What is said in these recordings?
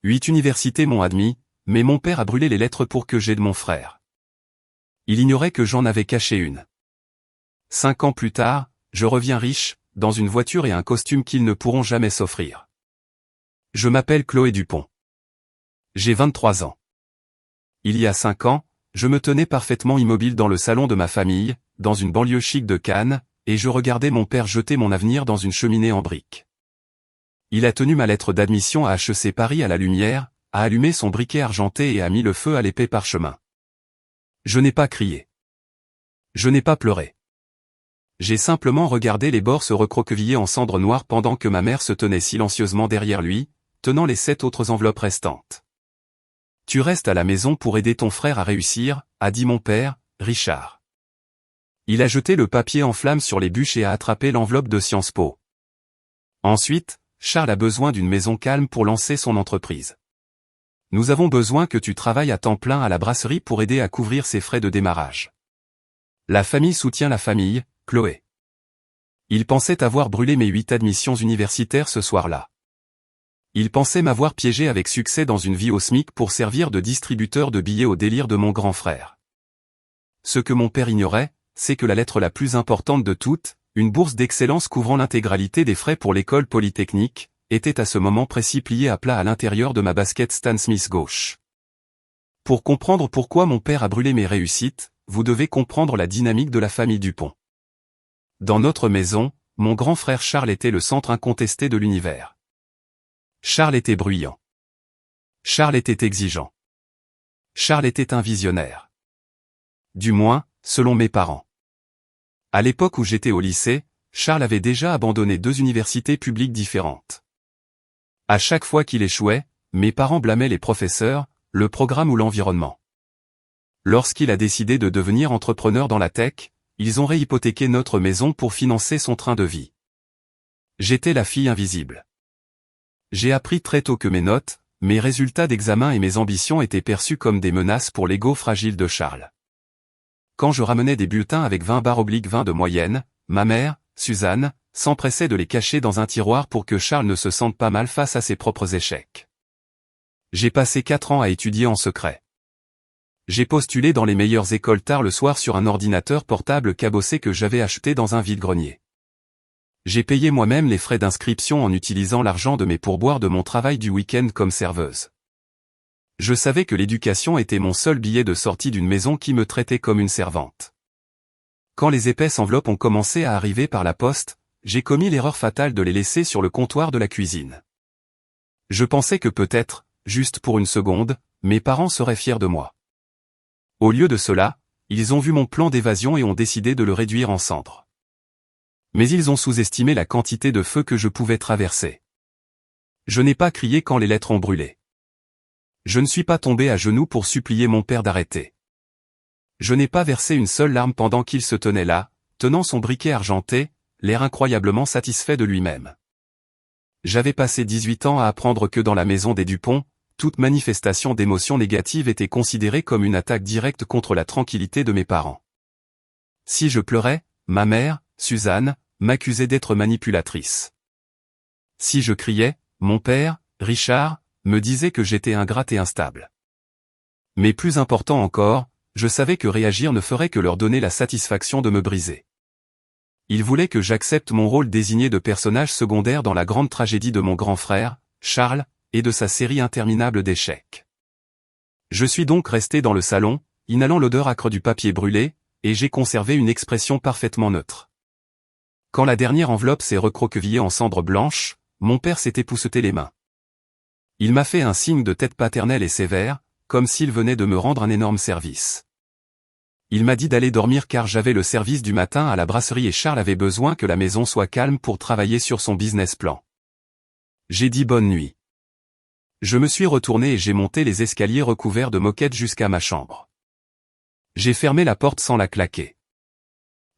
8 universités m'ont admis, mais mon père a brûlé les lettres pour que j'aide mon frère. Il ignorait que j'en avais caché une. 5 ans plus tard, je reviens riche, dans une voiture et un costume qu'ils ne pourront jamais s'offrir. Je m'appelle Chloé Dupont. J'ai 23 ans. Il y a 5 ans, je me tenais parfaitement immobile dans le salon de ma famille, dans une banlieue chic de Cannes, et je regardais mon père jeter mon avenir dans une cheminée en briques. Il a tenu ma lettre d'admission à HEC Paris à la lumière, a allumé son briquet argenté et a mis le feu à l'épais parchemin. Je n'ai pas crié. Je n'ai pas pleuré. J'ai simplement regardé les bords se recroqueviller en cendres noires pendant que ma mère se tenait silencieusement derrière lui, tenant les 7 autres enveloppes restantes. « Tu restes à la maison pour aider ton frère à réussir », a dit mon père, Richard. Il a jeté le papier en flammes sur les bûches et a attrapé l'enveloppe de Sciences Po. Ensuite, Charles a besoin d'une maison calme pour lancer son entreprise. Nous avons besoin que tu travailles à temps plein à la brasserie pour aider à couvrir ses frais de démarrage. La famille soutient la famille, Chloé. Il pensait avoir brûlé mes 8 admissions universitaires ce soir-là. Il pensait m'avoir piégé avec succès dans une vie au SMIC pour servir de distributeur de billets au délire de mon grand frère. Ce que mon père ignorait, c'est que la lettre la plus importante de toutes, une bourse d'excellence couvrant l'intégralité des frais pour l'école polytechnique, était à ce moment précis pliée à plat à l'intérieur de ma basket Stan Smith gauche. Pour comprendre pourquoi mon père a brûlé mes réussites, vous devez comprendre la dynamique de la famille Dupont. Dans notre maison, mon grand frère Charles était le centre incontesté de l'univers. Charles était bruyant. Charles était exigeant. Charles était un visionnaire. Du moins, selon mes parents. À l'époque où j'étais au lycée, Charles avait déjà abandonné 2 universités publiques différentes. À chaque fois qu'il échouait, mes parents blâmaient les professeurs, le programme ou l'environnement. Lorsqu'il a décidé de devenir entrepreneur dans la tech, ils ont réhypothéqué notre maison pour financer son train de vie. J'étais la fille invisible. J'ai appris très tôt que mes notes, mes résultats d'examen et mes ambitions étaient perçus comme des menaces pour l'ego fragile de Charles. Quand je ramenais des bulletins avec 20/20 de moyenne, ma mère, Suzanne, s'empressait de les cacher dans un tiroir pour que Charles ne se sente pas mal face à ses propres échecs. J'ai passé 4 ans à étudier en secret. J'ai postulé dans les meilleures écoles tard le soir sur un ordinateur portable cabossé que j'avais acheté dans un vide-grenier. J'ai payé moi-même les frais d'inscription en utilisant l'argent de mes pourboires de mon travail du week-end comme serveuse. Je savais que l'éducation était mon seul billet de sortie d'une maison qui me traitait comme une servante. Quand les épaisses enveloppes ont commencé à arriver par la poste, j'ai commis l'erreur fatale de les laisser sur le comptoir de la cuisine. Je pensais que peut-être, juste pour une seconde, mes parents seraient fiers de moi. Au lieu de cela, ils ont vu mon plan d'évasion et ont décidé de le réduire en cendres. Mais ils ont sous-estimé la quantité de feu que je pouvais traverser. Je n'ai pas crié quand les lettres ont brûlé. Je ne suis pas tombé à genoux pour supplier mon père d'arrêter. Je n'ai pas versé une seule larme pendant qu'il se tenait là, tenant son briquet argenté, l'air incroyablement satisfait de lui-même. J'avais passé 18 ans à apprendre que dans la maison des Dupont, toute manifestation d'émotions négatives était considérée comme une attaque directe contre la tranquillité de mes parents. Si je pleurais, ma mère, Suzanne, m'accusait d'être manipulatrice. Si je criais, mon père, Richard, me disait que j'étais ingrate et instable. Mais plus important encore, je savais que réagir ne ferait que leur donner la satisfaction de me briser. Ils voulaient que j'accepte mon rôle désigné de personnage secondaire dans la grande tragédie de mon grand frère, Charles, et de sa série interminable d'échecs. Je suis donc resté dans le salon, inhalant l'odeur âcre du papier brûlé, et j'ai conservé une expression parfaitement neutre. Quand la dernière enveloppe s'est recroquevillée en cendres blanches, mon père s'est épousseté les mains. Il m'a fait un signe de tête paternel et sévère, comme s'il venait de me rendre un énorme service. Il m'a dit d'aller dormir car j'avais le service du matin à la brasserie et Charles avait besoin que la maison soit calme pour travailler sur son business plan. J'ai dit bonne nuit. Je me suis retourné et j'ai monté les escaliers recouverts de moquettes jusqu'à ma chambre. J'ai fermé la porte sans la claquer.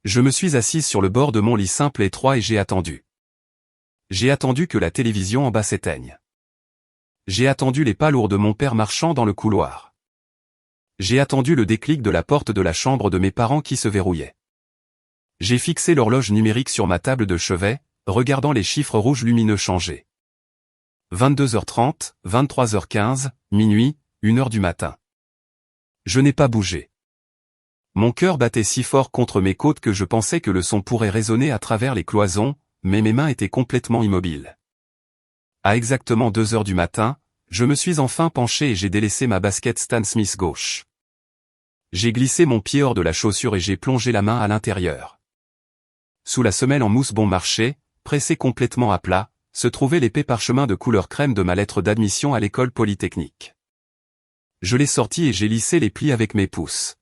Je me suis assise sur le bord de mon lit simple et étroit et j'ai attendu. J'ai attendu que la télévision en bas s'éteigne. J'ai attendu les pas lourds de mon père marchant dans le couloir. J'ai attendu le déclic de la porte de la chambre de mes parents qui se verrouillait. J'ai fixé l'horloge numérique sur ma table de chevet, regardant les chiffres rouges lumineux changer. 22h30, 23h15, minuit, 1h du matin. Je n'ai pas bougé. Mon cœur battait si fort contre mes côtes que je pensais que le son pourrait résonner à travers les cloisons, mais mes mains étaient complètement immobiles. À exactement 2h du matin, je me suis enfin penché et j'ai délaissé ma basket Stan Smith gauche. J'ai glissé mon pied hors de la chaussure et j'ai plongé la main à l'intérieur. Sous la semelle en mousse bon marché, pressée complètement à plat, se trouvait l'épais parchemin de couleur crème de ma lettre d'admission à l'école polytechnique. Je l'ai sorti et j'ai lissé les plis avec mes pouces.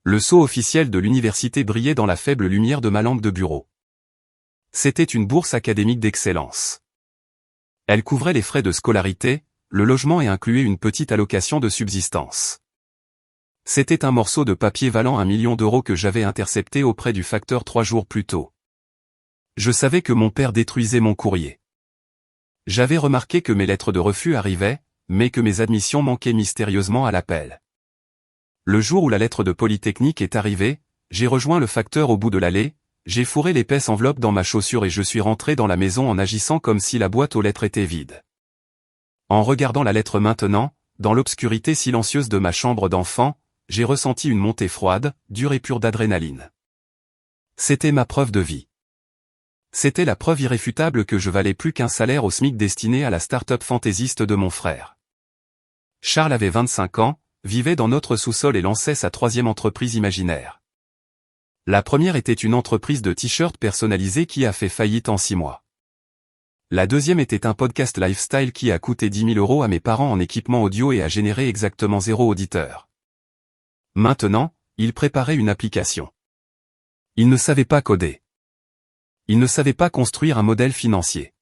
Le sceau officiel de l'université brillait dans la faible lumière de ma lampe de bureau. C'était une bourse académique d'excellence. Elle couvrait les frais de scolarité, le logement et incluait une petite allocation de subsistance. C'était un morceau de papier valant 1 million d'euros que j'avais intercepté auprès du facteur 3 jours plus tôt. Je savais que mon père détruisait mon courrier. J'avais remarqué que mes lettres de refus arrivaient, mais que mes admissions manquaient mystérieusement à l'appel. Le jour où la lettre de Polytechnique est arrivée, j'ai rejoint le facteur au bout de l'allée, j'ai fourré l'épaisse enveloppe dans ma chaussure et je suis rentré dans la maison en agissant comme si la boîte aux lettres était vide. En regardant la lettre maintenant, dans l'obscurité silencieuse de ma chambre d'enfant, j'ai ressenti une montée froide, dure et pure d'adrénaline. C'était ma preuve de vie. C'était la preuve irréfutable que je valais plus qu'un salaire au SMIC destiné à la start-up fantaisiste de mon frère. Charles avait 25 ans, vivait dans notre sous-sol et lançait sa 3e entreprise imaginaire. La première était une entreprise de t-shirts personnalisés qui a fait faillite en 6 mois. La deuxième était un podcast lifestyle qui a coûté 10 000 € à mes parents en équipement audio et a généré exactement 0 auditeur. Maintenant, il préparait une application. Il ne savait pas coder. Il ne savait pas construire un modèle financier.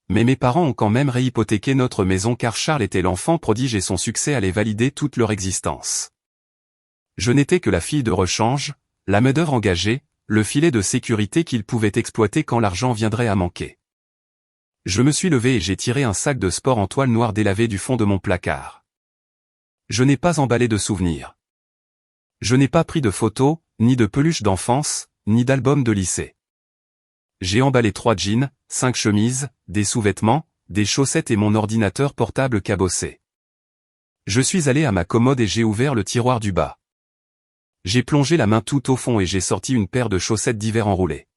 Mais mes parents ont quand même réhypothéqué notre maison car Charles était l'enfant prodige et son succès allait valider toute leur existence. Je n'étais que la fille de rechange, la main-d'œuvre engagée, le filet de sécurité qu'ils pouvaient exploiter quand l'argent viendrait à manquer. Je me suis levé et j'ai tiré un sac de sport en toile noire délavé du fond de mon placard. Je n'ai pas emballé de souvenirs. Je n'ai pas pris de photos, ni de peluches d'enfance, ni d'albums de lycée. J'ai emballé 3 jeans, 5 chemises, des sous-vêtements, des chaussettes et mon ordinateur portable cabossé. Je suis allé à ma commode et j'ai ouvert le tiroir du bas. J'ai plongé la main tout au fond et j'ai sorti une paire de chaussettes d'hiver enroulées.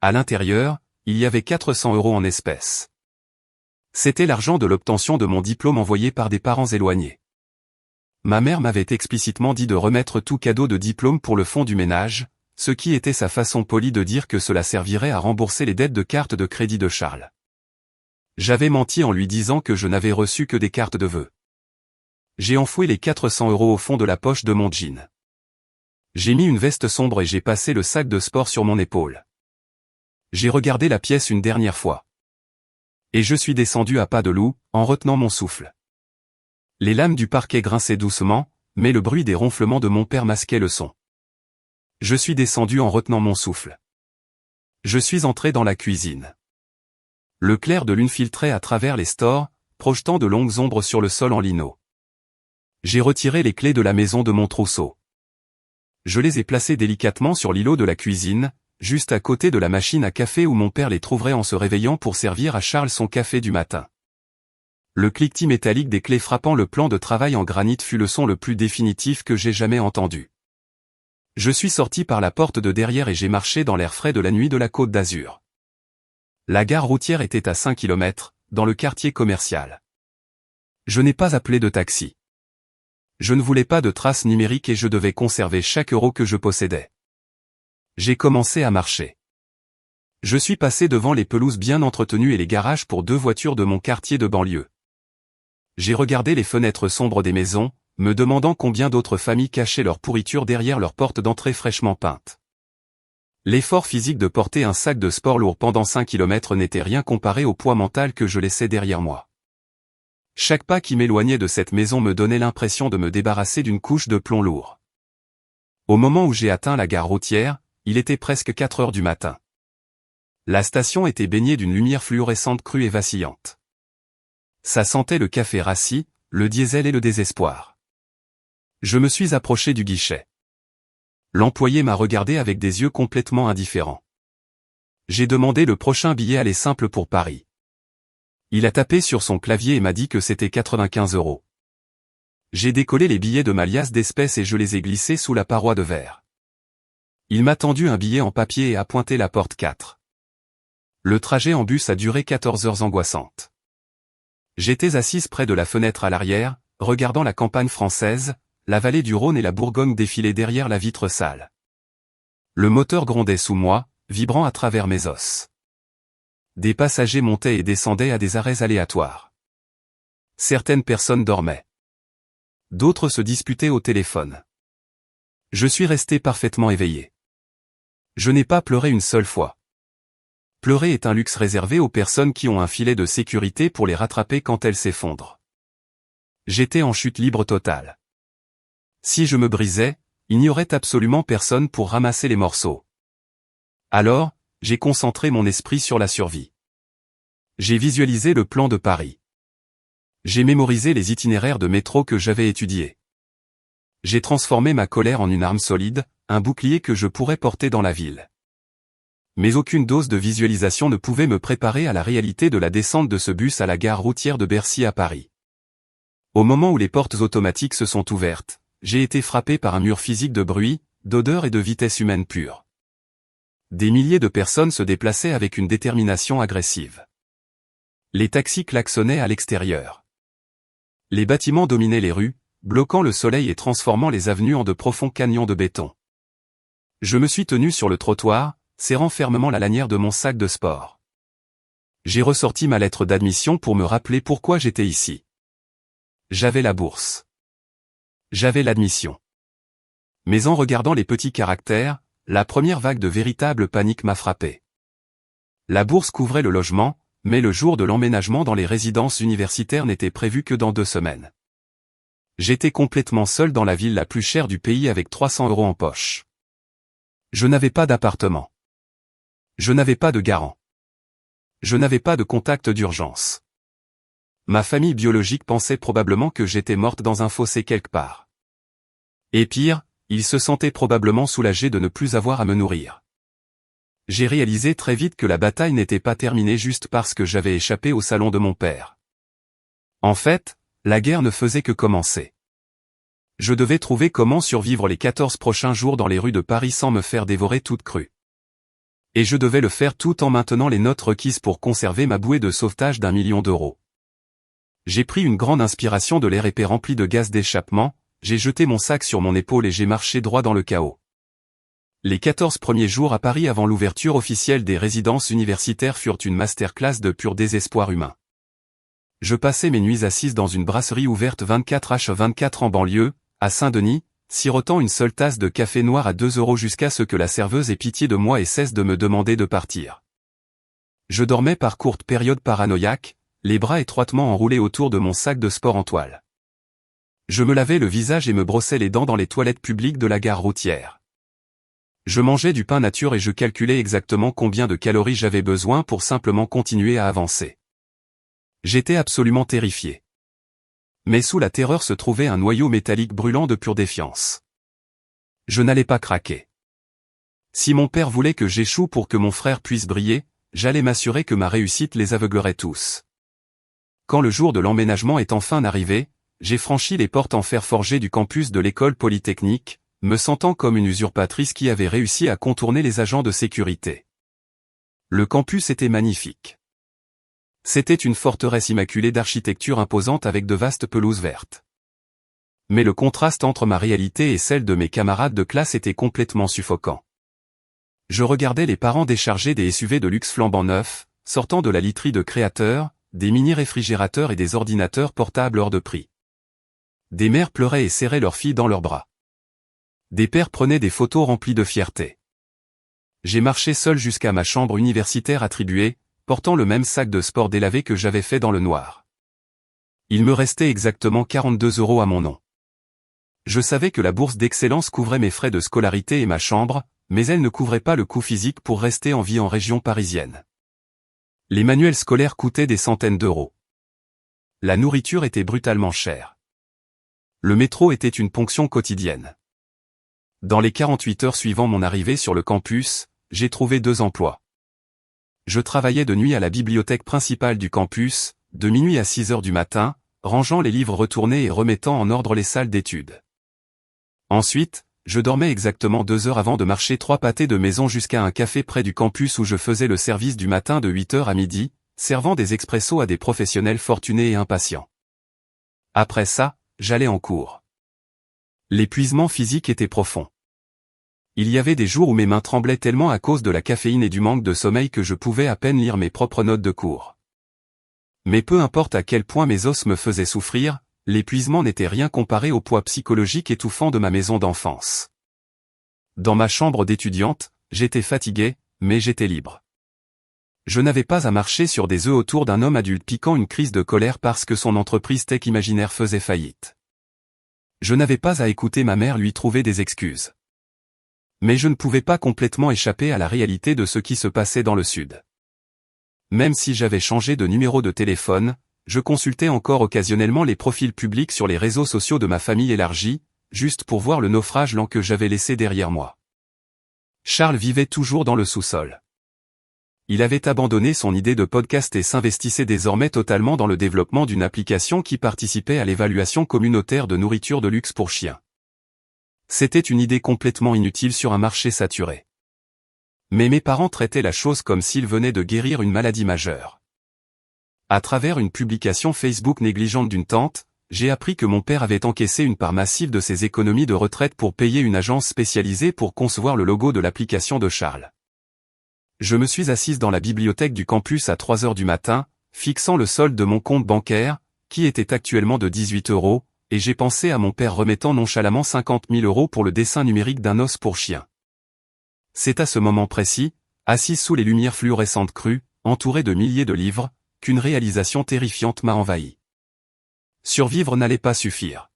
À l'intérieur, il y avait 400 € en espèces. C'était l'argent de l'obtention de mon diplôme envoyé par des parents éloignés. Ma mère m'avait explicitement dit de remettre tout cadeau de diplôme pour le fonds du ménage, ce qui était sa façon polie de dire que cela servirait à rembourser les dettes de carte de crédit de Charles. J'avais menti en lui disant que je n'avais reçu que des cartes de vœux. J'ai enfoui les 400 € au fond de la poche de mon jean. J'ai mis une veste sombre et j'ai passé le sac de sport sur mon épaule. J'ai regardé la pièce une dernière fois. Et je suis descendu à pas de loup, en retenant mon souffle. Les lames du parquet grinçaient doucement, mais le bruit des ronflements de mon père masquait le son. Je suis descendu en retenant mon souffle. Je suis entré dans la cuisine. Le clair de lune filtrait à travers les stores, projetant de longues ombres sur le sol en lino. J'ai retiré les clés de la maison de mon trousseau. Je les ai placées délicatement sur l'îlot de la cuisine, juste à côté de la machine à café où mon père les trouverait en se réveillant pour servir à Charles son café du matin. Le cliquetis métallique des clés frappant le plan de travail en granit fut le son le plus définitif que j'ai jamais entendu. Je suis sorti par la porte de derrière et j'ai marché dans l'air frais de la nuit de la Côte d'Azur. La gare routière était à 5 km, dans le quartier commercial. Je n'ai pas appelé de taxi. Je ne voulais pas de traces numériques et je devais conserver chaque euro que je possédais. J'ai commencé à marcher. Je suis passé devant les pelouses bien entretenues et les garages pour 2 voitures de mon quartier de banlieue. J'ai regardé les fenêtres sombres des maisons, me demandant combien d'autres familles cachaient leur pourriture derrière leurs portes d'entrée fraîchement peintes. L'effort physique de porter un sac de sport lourd pendant 5 km n'était rien comparé au poids mental que je laissais derrière moi. Chaque pas qui m'éloignait de cette maison me donnait l'impression de me débarrasser d'une couche de plomb lourd. Au moment où j'ai atteint la gare routière, il était presque 4 heures du matin. La station était baignée d'une lumière fluorescente crue et vacillante. Ça sentait le café rassis, le diesel et le désespoir. Je me suis approché du guichet. L'employé m'a regardé avec des yeux complètement indifférents. J'ai demandé le prochain billet aller simple pour Paris. Il a tapé sur son clavier et m'a dit que c'était 95 €. J'ai décollé les billets de ma liasse d'espèces et je les ai glissés sous la paroi de verre. Il m'a tendu un billet en papier et a pointé la porte 4. Le trajet en bus a duré 14 heures angoissantes. J'étais assise près de la fenêtre à l'arrière, regardant la campagne française, la vallée du Rhône et la Bourgogne défiler derrière la vitre sale. Le moteur grondait sous moi, vibrant à travers mes os. Des passagers montaient et descendaient à des arrêts aléatoires. Certaines personnes dormaient. D'autres se disputaient au téléphone. Je suis resté parfaitement éveillé. Je n'ai pas pleuré une seule fois. Pleurer est un luxe réservé aux personnes qui ont un filet de sécurité pour les rattraper quand elles s'effondrent. J'étais en chute libre totale. Si je me brisais, il n'y aurait absolument personne pour ramasser les morceaux. Alors, j'ai concentré mon esprit sur la survie. J'ai visualisé le plan de Paris. J'ai mémorisé les itinéraires de métro que j'avais étudiés. J'ai transformé ma colère en une arme solide, un bouclier que je pourrais porter dans la ville. Mais aucune dose de visualisation ne pouvait me préparer à la réalité de la descente de ce bus à la gare routière de Bercy à Paris. Au moment où les portes automatiques se sont ouvertes, j'ai été frappé par un mur physique de bruit, d'odeur et de vitesse humaine pure. Des milliers de personnes se déplaçaient avec une détermination agressive. Les taxis klaxonnaient à l'extérieur. Les bâtiments dominaient les rues, bloquant le soleil et transformant les avenues en de profonds canyons de béton. Je me suis tenu sur le trottoir, serrant fermement la lanière de mon sac de sport. J'ai ressorti ma lettre d'admission pour me rappeler pourquoi j'étais ici. J'avais la bourse. J'avais l'admission. Mais en regardant les petits caractères, la première vague de véritable panique m'a frappé. La bourse couvrait le logement, mais le jour de l'emménagement dans les résidences universitaires n'était prévu que dans 2 semaines. J'étais complètement seul dans la ville la plus chère du pays avec 300 € en poche. Je n'avais pas d'appartement. Je n'avais pas de garant. Je n'avais pas de contact d'urgence. Ma famille biologique pensait probablement que j'étais morte dans un fossé quelque part. Et pire, ils se sentaient probablement soulagés de ne plus avoir à me nourrir. J'ai réalisé très vite que la bataille n'était pas terminée juste parce que j'avais échappé au salon de mon père. En fait, la guerre ne faisait que commencer. Je devais trouver comment survivre les 14 prochains jours dans les rues de Paris sans me faire dévorer toute crue. Et je devais le faire tout en maintenant les notes requises pour conserver ma bouée de sauvetage d'1 million d'euros. J'ai pris une grande inspiration de l'air épais rempli de gaz d'échappement, j'ai jeté mon sac sur mon épaule et j'ai marché droit dans le chaos. Les 14 premiers jours à Paris avant l'ouverture officielle des résidences universitaires furent une masterclass de pur désespoir humain. Je passais mes nuits assise dans une brasserie ouverte 24h24 en banlieue, à Saint-Denis, sirotant une seule tasse de café noir à 2 € jusqu'à ce que la serveuse ait pitié de moi et cesse de me demander de partir. Je dormais par courtes périodes paranoïaques, les bras étroitement enroulés autour de mon sac de sport en toile. Je me lavais le visage et me brossais les dents dans les toilettes publiques de la gare routière. Je mangeais du pain nature et je calculais exactement combien de calories j'avais besoin pour simplement continuer à avancer. J'étais absolument terrifié. Mais sous la terreur se trouvait un noyau métallique brûlant de pure défiance. Je n'allais pas craquer. Si mon père voulait que j'échoue pour que mon frère puisse briller, j'allais m'assurer que ma réussite les aveuglerait tous. Quand le jour de l'emménagement est enfin arrivé, j'ai franchi les portes en fer forgé du campus de l'école polytechnique, me sentant comme une usurpatrice qui avait réussi à contourner les agents de sécurité. Le campus était magnifique. C'était une forteresse immaculée d'architecture imposante avec de vastes pelouses vertes. Mais le contraste entre ma réalité et celle de mes camarades de classe était complètement suffocant. Je regardais les parents décharger des SUV de luxe flambant neufs, sortant de la literie de créateurs, des mini-réfrigérateurs et des ordinateurs portables hors de prix. Des mères pleuraient et serraient leurs filles dans leurs bras. Des pères prenaient des photos remplies de fierté. J'ai marché seul jusqu'à ma chambre universitaire attribuée, portant le même sac de sport délavé que j'avais fait dans le noir. Il me restait exactement 42 € à mon nom. Je savais que la bourse d'excellence couvrait mes frais de scolarité et ma chambre, mais elle ne couvrait pas le coût physique pour rester en vie en région parisienne. Les manuels scolaires coûtaient des centaines d'euros. La nourriture était brutalement chère. Le métro était une ponction quotidienne. Dans les 48 heures suivant mon arrivée sur le campus, j'ai trouvé 2 emplois. Je travaillais de nuit à la bibliothèque principale du campus, de minuit à 6 heures du matin, rangeant les livres retournés et remettant en ordre les salles d'études. Ensuite, je dormais exactement 2 heures avant de marcher 3 pâtés de maison jusqu'à un café près du campus où je faisais le service du matin de 8 heures à midi, servant des expressos à des professionnels fortunés et impatients. Après ça, j'allais en cours. L'épuisement physique était profond. Il y avait des jours où mes mains tremblaient tellement à cause de la caféine et du manque de sommeil que je pouvais à peine lire mes propres notes de cours. Mais peu importe à quel point mes os me faisaient souffrir, l'épuisement n'était rien comparé au poids psychologique étouffant de ma maison d'enfance. Dans ma chambre d'étudiante, j'étais fatigué, mais j'étais libre. Je n'avais pas à marcher sur des œufs autour d'un homme adulte piquant une crise de colère parce que son entreprise tech imaginaire faisait faillite. Je n'avais pas à écouter ma mère lui trouver des excuses. Mais je ne pouvais pas complètement échapper à la réalité de ce qui se passait dans le Sud. Même si j'avais changé de numéro de téléphone, je consultais encore occasionnellement les profils publics sur les réseaux sociaux de ma famille élargie, juste pour voir le naufrage lent que j'avais laissé derrière moi. Charles vivait toujours dans le sous-sol. Il avait abandonné son idée de podcast et s'investissait désormais totalement dans le développement d'une application qui participait à l'évaluation communautaire de nourriture de luxe pour chiens. C'était une idée complètement inutile sur un marché saturé. Mais mes parents traitaient la chose comme s'ils venaient de guérir une maladie majeure. À travers une publication Facebook négligente d'une tante, j'ai appris que mon père avait encaissé une part massive de ses économies de retraite pour payer une agence spécialisée pour concevoir le logo de l'application de Charles. Je me suis assise dans la bibliothèque du campus à 3 heures du matin, fixant le solde de mon compte bancaire, qui était actuellement de 18 €, et j'ai pensé à mon père remettant nonchalamment 50 000 € pour le dessin numérique d'un os pour chien. C'est à ce moment précis, assise sous les lumières fluorescentes crues, entourée de milliers de livres, qu'une réalisation terrifiante m'a envahi. Survivre n'allait pas suffire.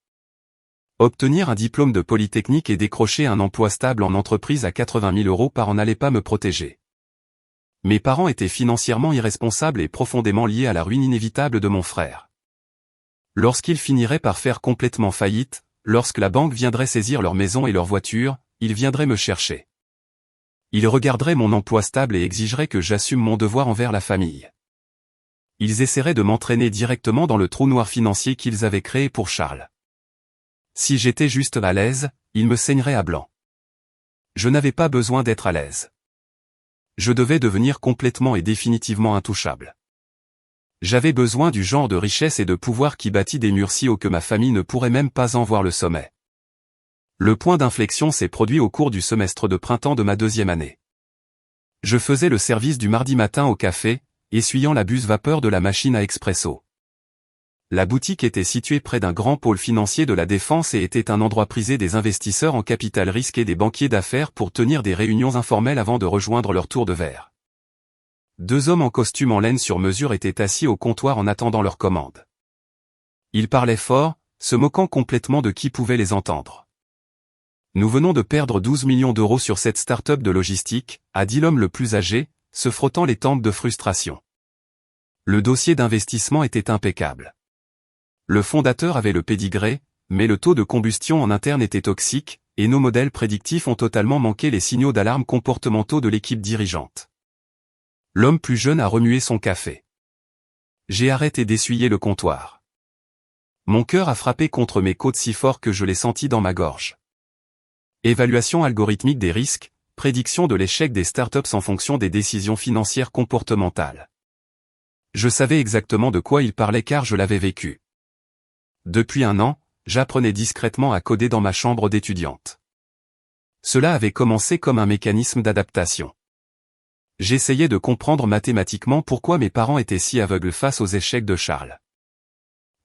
Obtenir un diplôme de Polytechnique et décrocher un emploi stable en entreprise à 80 000 € par an n'allait pas me protéger. Mes parents étaient financièrement irresponsables et profondément liés à la ruine inévitable de mon frère. Lorsqu'ils finiraient par faire complètement faillite, lorsque la banque viendrait saisir leur maison et leur voiture, ils viendraient me chercher. Ils regarderaient mon emploi stable et exigeraient que j'assume mon devoir envers la famille. Ils essaieraient de m'entraîner directement dans le trou noir financier qu'ils avaient créé pour Charles. Si j'étais juste à l'aise, ils me saigneraient à blanc. Je n'avais pas besoin d'être à l'aise. Je devais devenir complètement et définitivement intouchable. J'avais besoin du genre de richesse et de pouvoir qui bâtit des murs si hauts que ma famille ne pourrait même pas en voir le sommet. Le point d'inflexion s'est produit au cours du semestre de printemps de ma 2e année. Je faisais le service du mardi matin au café, essuyant la buse vapeur de la machine à expresso. La boutique était située près d'un grand pôle financier de la Défense et était un endroit prisé des investisseurs en capital risque et des banquiers d'affaires pour tenir des réunions informelles avant de rejoindre leur tour de verre. 2 hommes en costume en laine sur mesure étaient assis au comptoir en attendant leur commande. Ils parlaient fort, se moquant complètement de qui pouvait les entendre. Nous venons de perdre 12 millions d'euros sur cette start-up de logistique, a dit l'homme le plus âgé, se frottant les tempes de frustration. Le dossier d'investissement était impeccable. Le fondateur avait le pédigré, mais le taux de combustion en interne était toxique, et nos modèles prédictifs ont totalement manqué les signaux d'alarme comportementaux de l'équipe dirigeante. L'homme plus jeune a remué son café. J'ai arrêté d'essuyer le comptoir. Mon cœur a frappé contre mes côtes si fort que je l'ai senti dans ma gorge. Évaluation algorithmique des risques, prédiction de l'échec des startups en fonction des décisions financières comportementales. Je savais exactement de quoi il parlait car je l'avais vécu. Depuis 1 an, j'apprenais discrètement à coder dans ma chambre d'étudiante. Cela avait commencé comme un mécanisme d'adaptation. J'essayais de comprendre mathématiquement pourquoi mes parents étaient si aveugles face aux échecs de Charles.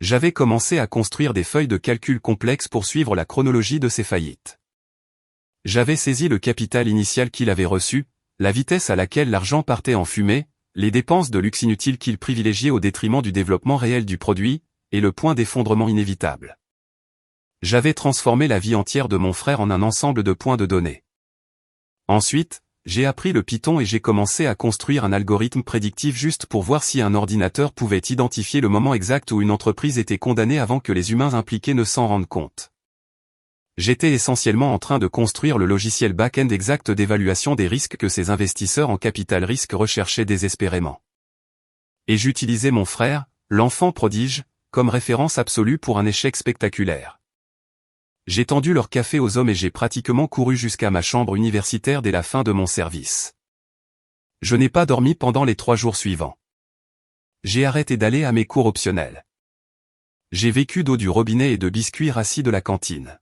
J'avais commencé à construire des feuilles de calcul complexes pour suivre la chronologie de ses faillites. J'avais saisi le capital initial qu'il avait reçu, la vitesse à laquelle l'argent partait en fumée, les dépenses de luxe inutiles qu'il privilégiait au détriment du développement réel du produit, et le point d'effondrement inévitable. J'avais transformé la vie entière de mon frère en un ensemble de points de données. Ensuite, j'ai appris le Python et j'ai commencé à construire un algorithme prédictif juste pour voir si un ordinateur pouvait identifier le moment exact où une entreprise était condamnée avant que les humains impliqués ne s'en rendent compte. J'étais essentiellement en train de construire le logiciel back-end exact d'évaluation des risques que ces investisseurs en capital risque recherchaient désespérément. Et j'utilisais mon frère, l'enfant prodige, comme référence absolue pour un échec spectaculaire. J'ai tendu leur café aux hommes et j'ai pratiquement couru jusqu'à ma chambre universitaire dès la fin de mon service. Je n'ai pas dormi pendant les 3 jours suivants. J'ai arrêté d'aller à mes cours optionnels. J'ai vécu d'eau du robinet et de biscuits rassis de la cantine.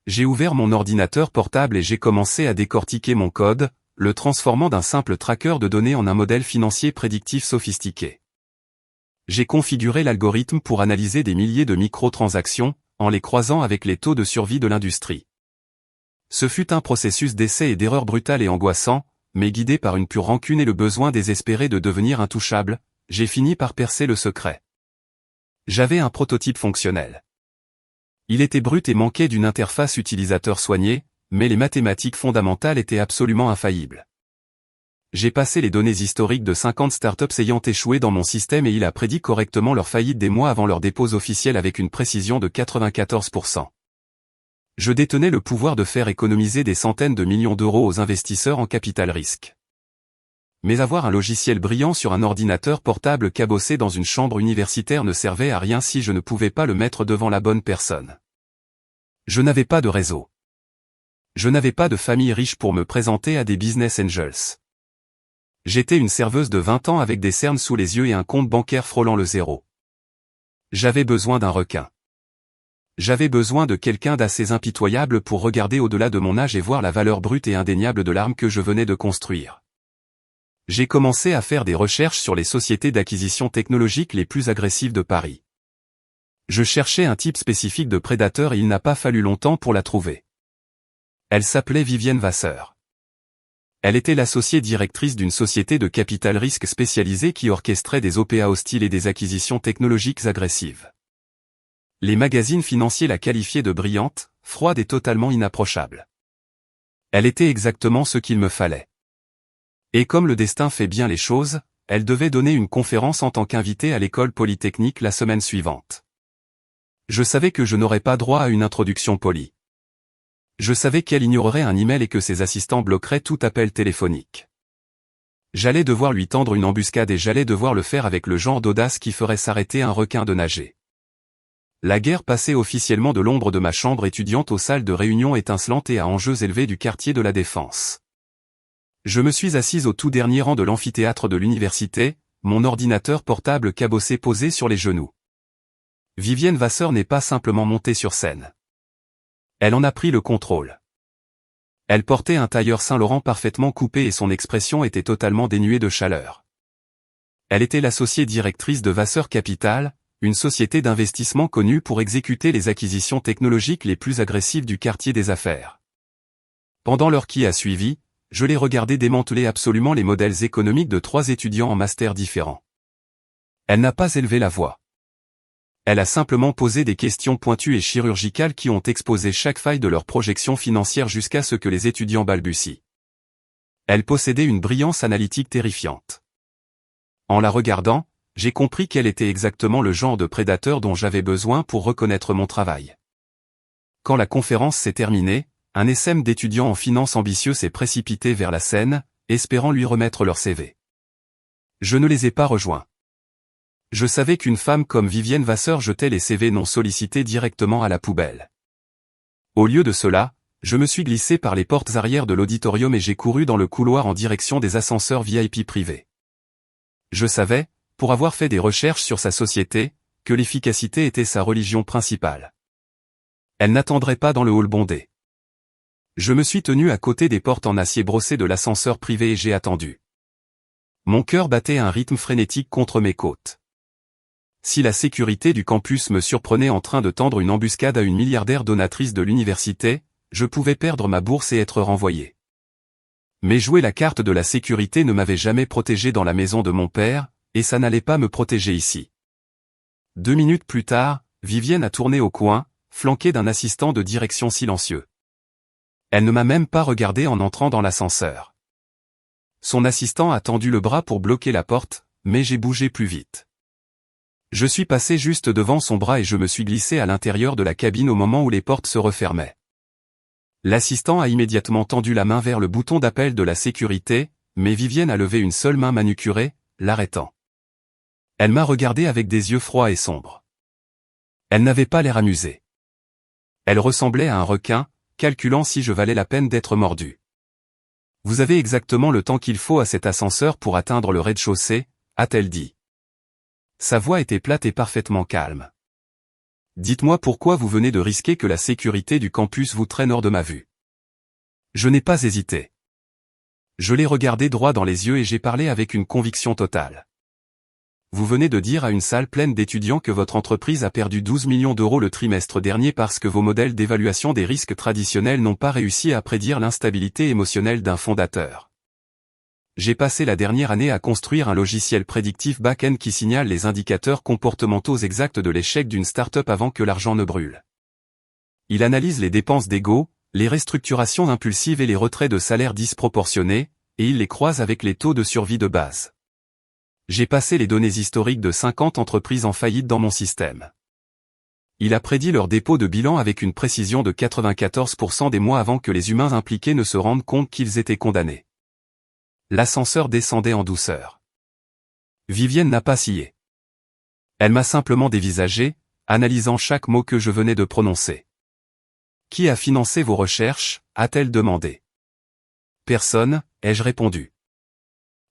J'ai ouvert mon ordinateur portable et j'ai commencé à décortiquer mon code, le transformant d'un simple tracker de données en un modèle financier prédictif sophistiqué. J'ai configuré l'algorithme pour analyser des milliers de microtransactions, en les croisant avec les taux de survie de l'industrie. Ce fut un processus d'essai et d'erreur brutal et angoissant, mais guidé par une pure rancune et le besoin désespéré de devenir intouchable, j'ai fini par percer le secret. J'avais un prototype fonctionnel. Il était brut et manquait d'une interface utilisateur soignée, mais les mathématiques fondamentales étaient absolument infaillibles. J'ai passé les données historiques de 50 startups ayant échoué dans mon système et il a prédit correctement leur faillite des mois avant leur dépose officielle avec une précision de 94%. Je détenais le pouvoir de faire économiser des centaines de millions d'euros aux investisseurs en capital risque. Mais avoir un logiciel brillant sur un ordinateur portable cabossé dans une chambre universitaire ne servait à rien si je ne pouvais pas le mettre devant la bonne personne. Je n'avais pas de réseau. Je n'avais pas de famille riche pour me présenter à des business angels. J'étais une serveuse de 20 ans avec des cernes sous les yeux et un compte bancaire frôlant le zéro. J'avais besoin d'un requin. J'avais besoin de quelqu'un d'assez impitoyable pour regarder au-delà de mon âge et voir la valeur brute et indéniable de l'arme que je venais de construire. J'ai commencé à faire des recherches sur les sociétés d'acquisition technologique les plus agressives de Paris. Je cherchais un type spécifique de prédateur et il n'a pas fallu longtemps pour la trouver. Elle s'appelait Vivienne Vasseur. Elle était l'associée directrice d'une société de capital risque spécialisée qui orchestrait des OPA hostiles et des acquisitions technologiques agressives. Les magazines financiers la qualifiaient de brillante, froide et totalement inapprochable. Elle était exactement ce qu'il me fallait. Et comme le destin fait bien les choses, elle devait donner une conférence en tant qu'invitée à l'école polytechnique la semaine suivante. Je savais que je n'aurais pas droit à une introduction polie. Je savais qu'elle ignorerait un email et que ses assistants bloqueraient tout appel téléphonique. J'allais devoir lui tendre une embuscade et j'allais devoir le faire avec le genre d'audace qui ferait s'arrêter un requin de nager. La guerre passait officiellement de l'ombre de ma chambre étudiante aux salles de réunion étincelantes et à enjeux élevés du quartier de la Défense. Je me suis assise au tout dernier rang de l'amphithéâtre de l'université, mon ordinateur portable cabossé posé sur les genoux. Vivienne Vasseur n'est pas simplement montée sur scène. Elle en a pris le contrôle. Elle portait un tailleur Saint-Laurent parfaitement coupé et son expression était totalement dénuée de chaleur. Elle était l'associée directrice de Vasseur Capital, une société d'investissement connue pour exécuter les acquisitions technologiques les plus agressives du quartier des affaires. Pendant l'heure qui a suivi, je l'ai regardé démanteler absolument les modèles économiques de 3 étudiants en master différents. Elle n'a pas élevé la voix. Elle a simplement posé des questions pointues et chirurgicales qui ont exposé chaque faille de leur projection financière jusqu'à ce que les étudiants balbutient. Elle possédait une brillance analytique terrifiante. En la regardant, j'ai compris quel était exactement le genre de prédateur dont j'avais besoin pour reconnaître mon travail. Quand la conférence s'est terminée, un essaim d'étudiants en finance ambitieux s'est précipité vers la scène, espérant lui remettre leur CV. Je ne les ai pas rejoints. Je savais qu'une femme comme Vivienne Vasseur jetait les CV non sollicités directement à la poubelle. Au lieu de cela, je me suis glissé par les portes arrière de l'auditorium et j'ai couru dans le couloir en direction des ascenseurs VIP privés. Je savais, pour avoir fait des recherches sur sa société, que l'efficacité était sa religion principale. Elle n'attendrait pas dans le hall bondé. Je me suis tenu à côté des portes en acier brossé de l'ascenseur privé et j'ai attendu. Mon cœur battait à un rythme frénétique contre mes côtes. Si la sécurité du campus me surprenait en train de tendre une embuscade à une milliardaire donatrice de l'université, je pouvais perdre ma bourse et être renvoyé. Mais jouer la carte de la sécurité ne m'avait jamais protégé dans la maison de mon père, et ça n'allait pas me protéger ici. 2 minutes plus tard, Vivienne a tourné au coin, flanquée d'un assistant de direction silencieux. Elle ne m'a même pas regardé en entrant dans l'ascenseur. Son assistant a tendu le bras pour bloquer la porte, mais j'ai bougé plus vite. Je suis passé juste devant son bras et je me suis glissé à l'intérieur de la cabine au moment où les portes se refermaient. L'assistant a immédiatement tendu la main vers le bouton d'appel de la sécurité, mais Vivienne a levé une seule main manucurée, l'arrêtant. Elle m'a regardé avec des yeux froids et sombres. Elle n'avait pas l'air amusée. Elle ressemblait à un requin, calculant si je valais la peine d'être mordu. Vous avez exactement le temps qu'il faut à cet ascenseur pour atteindre le rez-de-chaussée, a-t-elle dit. Sa voix était plate et parfaitement calme. Dites-moi pourquoi vous venez de risquer que la sécurité du campus vous traîne hors de ma vue. Je n'ai pas hésité. Je l'ai regardé droit dans les yeux et j'ai parlé avec une conviction totale. Vous venez de dire à une salle pleine d'étudiants que votre entreprise a perdu 12 millions d'euros le trimestre dernier parce que vos modèles d'évaluation des risques traditionnels n'ont pas réussi à prédire l'instabilité émotionnelle d'un fondateur. J'ai passé la dernière année à construire un logiciel prédictif back-end qui signale les indicateurs comportementaux exacts de l'échec d'une start-up avant que l'argent ne brûle. Il analyse les dépenses d'ego, les restructurations impulsives et les retraits de salaires disproportionnés, et il les croise avec les taux de survie de base. J'ai passé les données historiques de 50 entreprises en faillite dans mon système. Il a prédit leur dépôt de bilan avec une précision de 94% des mois avant que les humains impliqués ne se rendent compte qu'ils étaient condamnés. L'ascenseur descendait en douceur. Vivienne n'a pas scié. Elle m'a simplement dévisagé, analysant chaque mot que je venais de prononcer. Qui a financé vos recherches, a-t-elle demandé. Personne, ai-je répondu.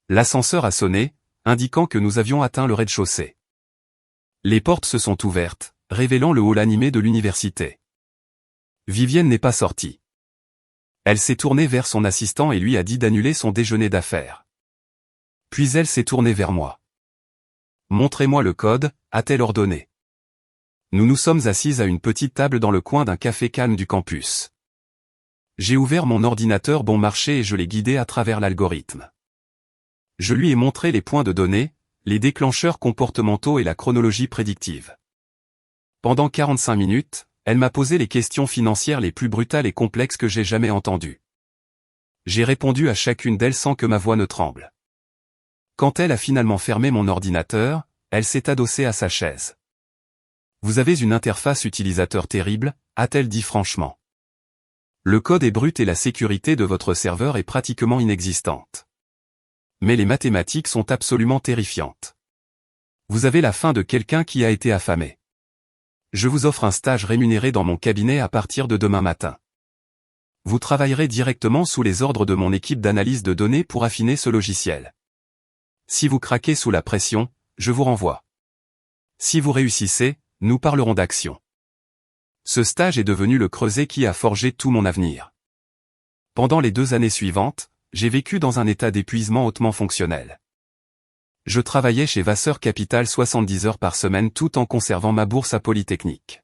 L'ascenseur a sonné, indiquant que nous avions atteint le rez-de-chaussée. Les portes se sont ouvertes, révélant le hall animé de l'université. Vivienne n'est pas sortie. Elle s'est tournée vers son assistant et lui a dit d'annuler son déjeuner d'affaires. Puis elle s'est tournée vers moi. Montrez-moi le code, a-t-elle ordonné. Nous nous sommes assises à une petite table dans le coin d'un café calme du campus. J'ai ouvert mon ordinateur bon marché et je l'ai guidé à travers l'algorithme. Je lui ai montré les points de données, les déclencheurs comportementaux et la chronologie prédictive. Pendant 45 minutes, elle m'a posé les questions financières les plus brutales et complexes que j'ai jamais entendues. J'ai répondu à chacune d'elles sans que ma voix ne tremble. Quand elle a finalement fermé mon ordinateur, elle s'est adossée à sa chaise. Vous avez une interface utilisateur terrible, a-t-elle dit franchement. Le code est brut et la sécurité de votre serveur est pratiquement inexistante. Mais les mathématiques sont absolument terrifiantes. Vous avez la faim de quelqu'un qui a été affamé. Je vous offre un stage rémunéré dans mon cabinet à partir de demain matin. Vous travaillerez directement sous les ordres de mon équipe d'analyse de données pour affiner ce logiciel. Si vous craquez sous la pression, je vous renvoie. Si vous réussissez, nous parlerons d'action. Ce stage est devenu le creuset qui a forgé tout mon avenir. Pendant les 2 années suivantes, j'ai vécu dans un état d'épuisement hautement fonctionnel. Je travaillais chez Vasseur Capital 70 heures par semaine tout en conservant ma bourse à Polytechnique.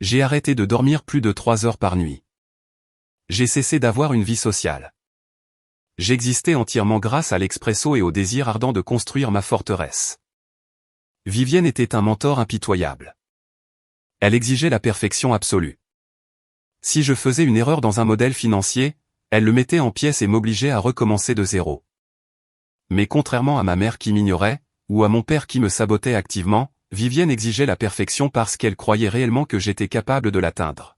J'ai arrêté de dormir plus de 3 heures par nuit. J'ai cessé d'avoir une vie sociale. J'existais entièrement grâce à l'expresso et au désir ardent de construire ma forteresse. Vivienne était un mentor impitoyable. Elle exigeait la perfection absolue. Si je faisais une erreur dans un modèle financier, elle le mettait en pièces et m'obligeait à recommencer de zéro. Mais contrairement à ma mère qui m'ignorait, ou à mon père qui me sabotait activement, Vivienne exigeait la perfection parce qu'elle croyait réellement que j'étais capable de l'atteindre.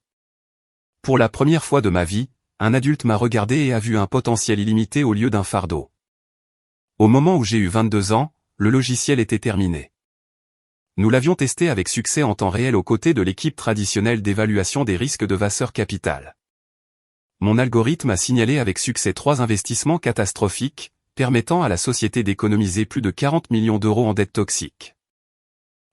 Pour la première fois de ma vie, un adulte m'a regardé et a vu un potentiel illimité au lieu d'un fardeau. Au moment où j'ai eu 22 ans, le logiciel était terminé. Nous l'avions testé avec succès en temps réel aux côtés de l'équipe traditionnelle d'évaluation des risques de Vasseur Capital. Mon algorithme a signalé avec succès 3 investissements catastrophiques, permettant à la société d'économiser plus de 40 millions d'euros en dettes toxiques.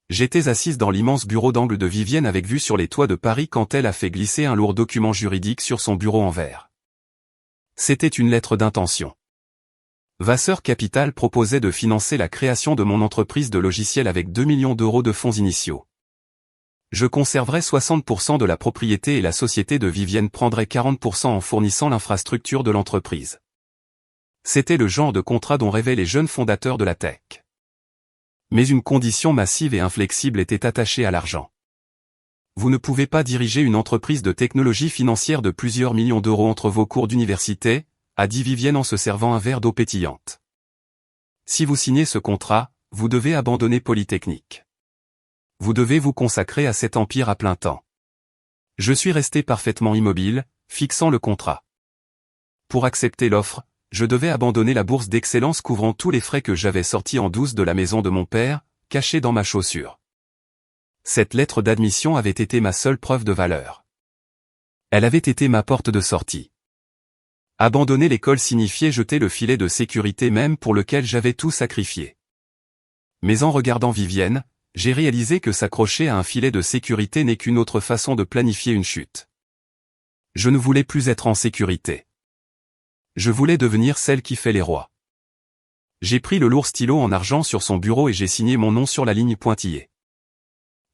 J'étais assise dans l'immense bureau d'angle de Vivienne avec vue sur les toits de Paris quand elle a fait glisser un lourd document juridique sur son bureau en verre. C'était une lettre d'intention. Vasseur Capital proposait de financer la création de mon entreprise de logiciels avec 2 millions d'euros de fonds initiaux. Je conserverais 60% de la propriété et la société de Vivienne prendrait 40% en fournissant l'infrastructure de l'entreprise. C'était le genre de contrat dont rêvaient les jeunes fondateurs de la tech. Mais une condition massive et inflexible était attachée à l'argent. Vous ne pouvez pas diriger une entreprise de technologie financière de plusieurs millions d'euros entre vos cours d'université, a dit Vivienne en se servant un verre d'eau pétillante. Si vous signez ce contrat, vous devez abandonner Polytechnique. Vous devez vous consacrer à cet empire à plein temps. Je suis resté parfaitement immobile, fixant le contrat. Pour accepter l'offre, je devais abandonner la bourse d'excellence couvrant tous les frais que j'avais sortis en douce de la maison de mon père, cachée dans ma chaussure. Cette lettre d'admission avait été ma seule preuve de valeur. Elle avait été ma porte de sortie. Abandonner l'école signifiait jeter le filet de sécurité même pour lequel j'avais tout sacrifié. Mais en regardant Vivienne, j'ai réalisé que s'accrocher à un filet de sécurité n'est qu'une autre façon de planifier une chute. Je ne voulais plus être en sécurité. Je voulais devenir celle qui fait les rois. J'ai pris le lourd stylo en argent sur son bureau et j'ai signé mon nom sur la ligne pointillée.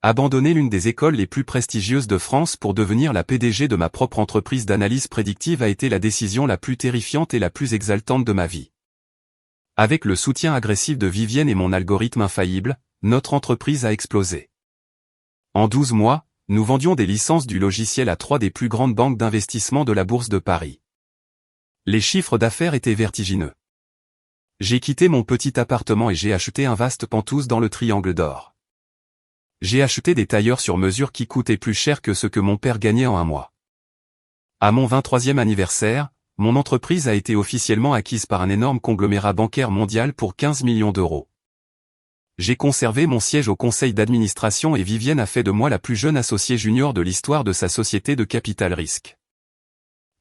Abandonner l'une des écoles les plus prestigieuses de France pour devenir la PDG de ma propre entreprise d'analyse prédictive a été la décision la plus terrifiante et la plus exaltante de ma vie. Avec le soutien agressif de Vivienne et mon algorithme infaillible, notre entreprise a explosé. En 12 mois, nous vendions des licences du logiciel à 3 des plus grandes banques d'investissement de la Bourse de Paris. Les chiffres d'affaires étaient vertigineux. J'ai quitté mon petit appartement et j'ai acheté un vaste Penthouse dans le Triangle d'Or. J'ai acheté des tailleurs sur mesure qui coûtaient plus cher que ce que mon père gagnait en un mois. À mon 23e anniversaire, mon entreprise a été officiellement acquise par un énorme conglomérat bancaire mondial pour 15 millions d'euros. J'ai conservé mon siège au conseil d'administration et Vivienne a fait de moi la plus jeune associée junior de l'histoire de sa société de capital risque.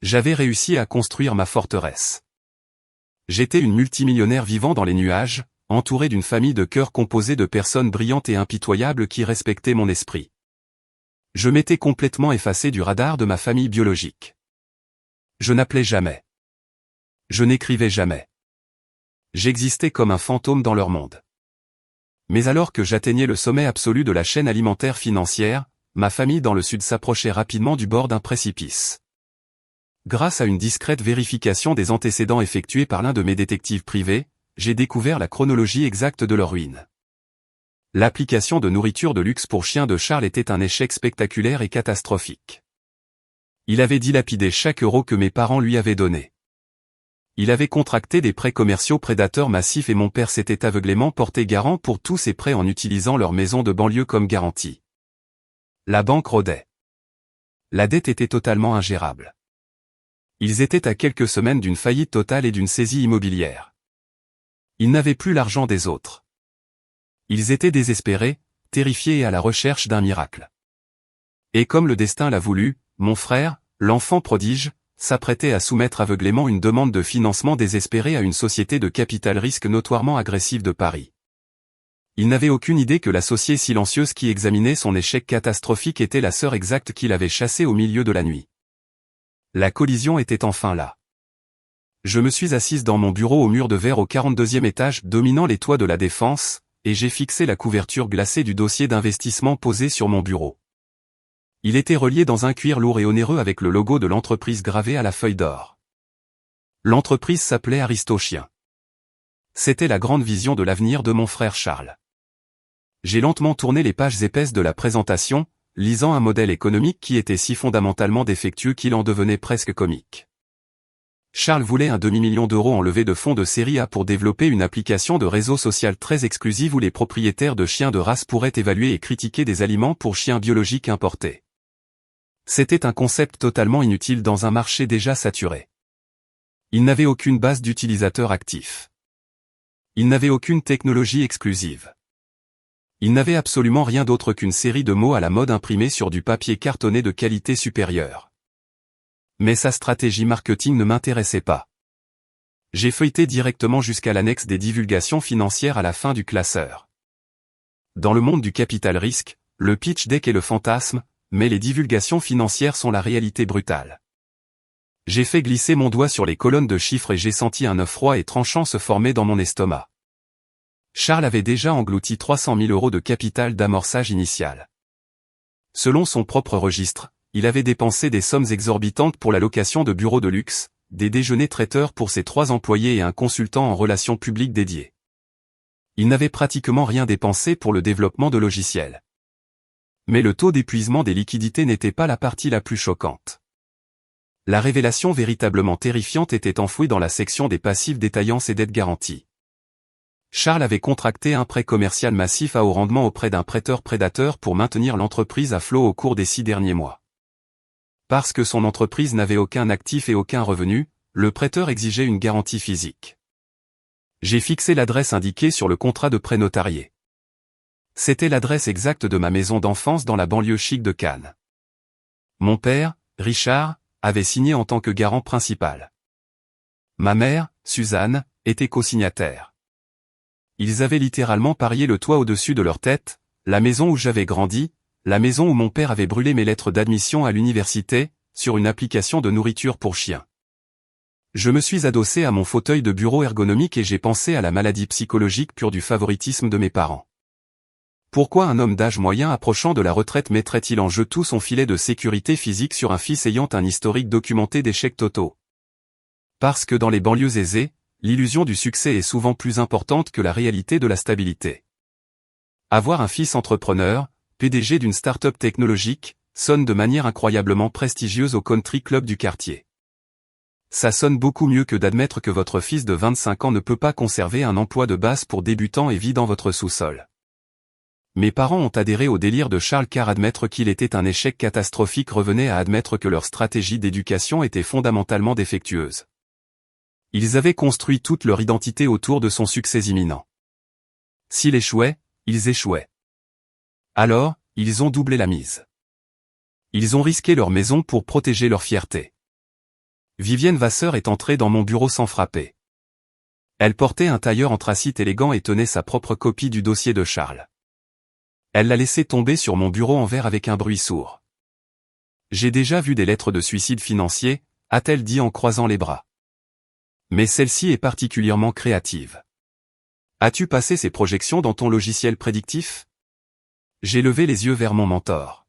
J'avais réussi à construire ma forteresse. J'étais une multimillionnaire vivant dans les nuages, entourée d'une famille de cœur composée de personnes brillantes et impitoyables qui respectaient mon esprit. Je m'étais complètement effacé du radar de ma famille biologique. Je n'appelais jamais. Je n'écrivais jamais. J'existais comme un fantôme dans leur monde. Mais alors que j'atteignais le sommet absolu de la chaîne alimentaire financière, ma famille dans le sud s'approchait rapidement du bord d'un précipice. Grâce à une discrète vérification des antécédents effectués par l'un de mes détectives privés, j'ai découvert la chronologie exacte de leur ruine. L'application de nourriture de luxe pour chiens de Charles était un échec spectaculaire et catastrophique. Il avait dilapidé chaque euro que mes parents lui avaient donné. Il avait contracté des prêts commerciaux prédateurs massifs et mon père s'était aveuglément porté garant pour tous ces prêts en utilisant leur maison de banlieue comme garantie. La banque rôdait. La dette était totalement ingérable. Ils étaient à quelques semaines d'une faillite totale et d'une saisie immobilière. Ils n'avaient plus l'argent des autres. Ils étaient désespérés, terrifiés et à la recherche d'un miracle. Et comme le destin l'a voulu, mon frère, l'enfant prodige, s'apprêtait à soumettre aveuglément une demande de financement désespérée à une société de capital risque notoirement agressive de Paris. Il n'avait aucune idée que l'associée silencieuse qui examinait son échec catastrophique était la sœur exacte qu'il avait chassée au milieu de la nuit. La collision était enfin là. Je me suis assise dans mon bureau au mur de verre au 42e étage dominant les toits de la Défense, et j'ai fixé la couverture glacée du dossier d'investissement posé sur mon bureau. Il était relié dans un cuir lourd et onéreux avec le logo de l'entreprise gravé à la feuille d'or. L'entreprise s'appelait Aristochien. C'était la grande vision de l'avenir de mon frère Charles. J'ai lentement tourné les pages épaisses de la présentation, lisant un modèle économique qui était si fondamentalement défectueux qu'il en devenait presque comique. Charles voulait un demi-million d'euros en levée de fonds de série A pour développer une application de réseau social très exclusive où les propriétaires de chiens de race pourraient évaluer et critiquer des aliments pour chiens biologiques importés. C'était un concept totalement inutile dans un marché déjà saturé. Il n'avait aucune base d'utilisateurs actifs. Il n'avait aucune technologie exclusive. Il n'avait absolument rien d'autre qu'une série de mots à la mode imprimés sur du papier cartonné de qualité supérieure. Mais sa stratégie marketing ne m'intéressait pas. J'ai feuilleté directement jusqu'à l'annexe des divulgations financières à la fin du classeur. Dans le monde du capital risque, le pitch deck est le fantasme, mais les divulgations financières sont la réalité brutale. J'ai fait glisser mon doigt sur les colonnes de chiffres et j'ai senti un œuf froid et tranchant se former dans mon estomac. Charles avait déjà englouti 300 000 euros de capital d'amorçage initial. Selon son propre registre, il avait dépensé des sommes exorbitantes pour la location de bureaux de luxe, des déjeuners traiteurs pour ses 3 employés et un consultant en relations publiques dédié. Il n'avait pratiquement rien dépensé pour le développement de logiciels. Mais le taux d'épuisement des liquidités n'était pas la partie la plus choquante. La révélation véritablement terrifiante était enfouie dans la section des passifs détaillance et dettes garanties. Charles avait contracté un prêt commercial massif à haut rendement auprès d'un prêteur prédateur pour maintenir l'entreprise à flot au cours des 6 derniers mois. Parce que son entreprise n'avait aucun actif et aucun revenu, le prêteur exigeait une garantie physique. J'ai fixé l'adresse indiquée sur le contrat de prêt notarié. C'était l'adresse exacte de ma maison d'enfance dans la banlieue chic de Cannes. Mon père, Richard, avait signé en tant que garant principal. Ma mère, Suzanne, était co-signataire. Ils avaient littéralement parié le toit au-dessus de leur tête, la maison où j'avais grandi, la maison où mon père avait brûlé mes lettres d'admission à l'université, sur une application de nourriture pour chiens. Je me suis adossé à mon fauteuil de bureau ergonomique et j'ai pensé à la maladie psychologique pure du favoritisme de mes parents. Pourquoi un homme d'âge moyen approchant de la retraite mettrait-il en jeu tout son filet de sécurité physique sur un fils ayant un historique documenté d'échecs totaux? Parce que dans les banlieues aisées, l'illusion du succès est souvent plus importante que la réalité de la stabilité. Avoir un fils entrepreneur, PDG d'une start-up technologique, sonne de manière incroyablement prestigieuse au country club du quartier. Ça sonne beaucoup mieux que d'admettre que votre fils de 25 ans ne peut pas conserver un emploi de base pour débutants et vit dans votre sous-sol. Mes parents ont adhéré au délire de Charles car admettre qu'il était un échec catastrophique revenait à admettre que leur stratégie d'éducation était fondamentalement défectueuse. Ils avaient construit toute leur identité autour de son succès imminent. S'il échouait, ils échouaient. Alors, ils ont doublé la mise. Ils ont risqué leur maison pour protéger leur fierté. Vivienne Vasseur est entrée dans mon bureau sans frapper. Elle portait un tailleur anthracite élégant et tenait sa propre copie du dossier de Charles. Elle l'a laissé tomber sur mon bureau en verre avec un bruit sourd. J'ai déjà vu des lettres de suicide financier, a-t-elle dit en croisant les bras. Mais celle-ci est particulièrement créative. As-tu passé ces projections dans ton logiciel prédictif? J'ai levé les yeux vers mon mentor.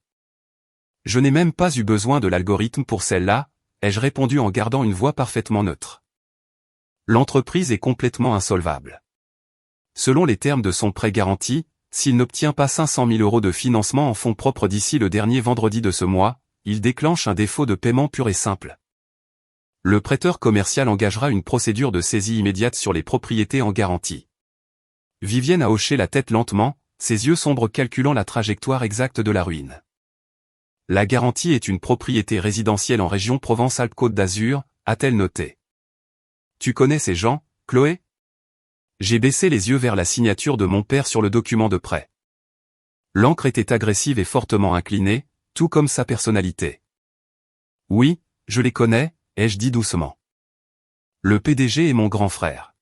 Je n'ai même pas eu besoin de l'algorithme pour celle-là, ai-je répondu en gardant une voix parfaitement neutre. L'entreprise est complètement insolvable. Selon les termes de son prêt garanti, s'il n'obtient pas 500 000 € de financement en fonds propres d'ici le dernier vendredi de ce mois, il déclenche un défaut de paiement pur et simple. Le prêteur commercial engagera une procédure de saisie immédiate sur les propriétés en garantie. Vivienne a hoché la tête lentement, ses yeux sombres calculant la trajectoire exacte de la ruine. La garantie est une propriété résidentielle en région Provence-Alpes-Côte d'Azur, a-t-elle noté. Tu connais ces gens, Chloé? J'ai baissé les yeux vers la signature de mon père sur le document de prêt. L'encre était agressive et fortement inclinée, tout comme sa personnalité. Oui, je les connais, ai-je dit doucement. Le PDG est mon grand frère.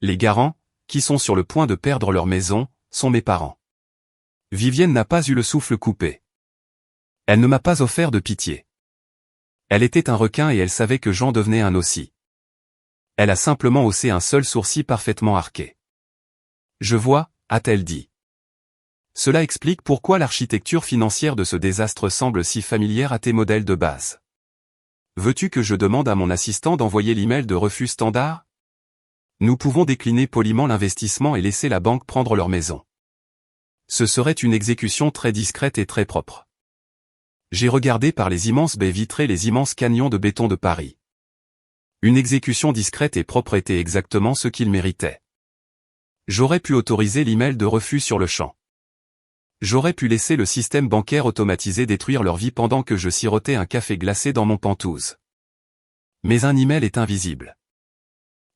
Les garants, qui sont sur le point de perdre leur maison, sont mes parents. Vivienne n'a pas eu le souffle coupé. Elle ne m'a pas offert de pitié. Elle était un requin et elle savait que j'en devenais un aussi. Elle a simplement haussé un seul sourcil parfaitement arqué. Je vois, a-t-elle dit. Cela explique pourquoi l'architecture financière de ce désastre semble si familière à tes modèles de base. Veux-tu que je demande à mon assistant d'envoyer l'email de refus standard? Nous pouvons décliner poliment l'investissement et laisser la banque prendre leur maison. Ce serait une exécution très discrète et très propre. J'ai regardé par les immenses baies vitrées les immenses canyons de béton de Paris. Une exécution discrète et propre était exactement ce qu'il méritait. J'aurais pu autoriser l'email de refus sur le champ. J'aurais pu laisser le système bancaire automatisé détruire leur vie pendant que je sirotais un café glacé dans mon Penthouse. Mais un email est invisible.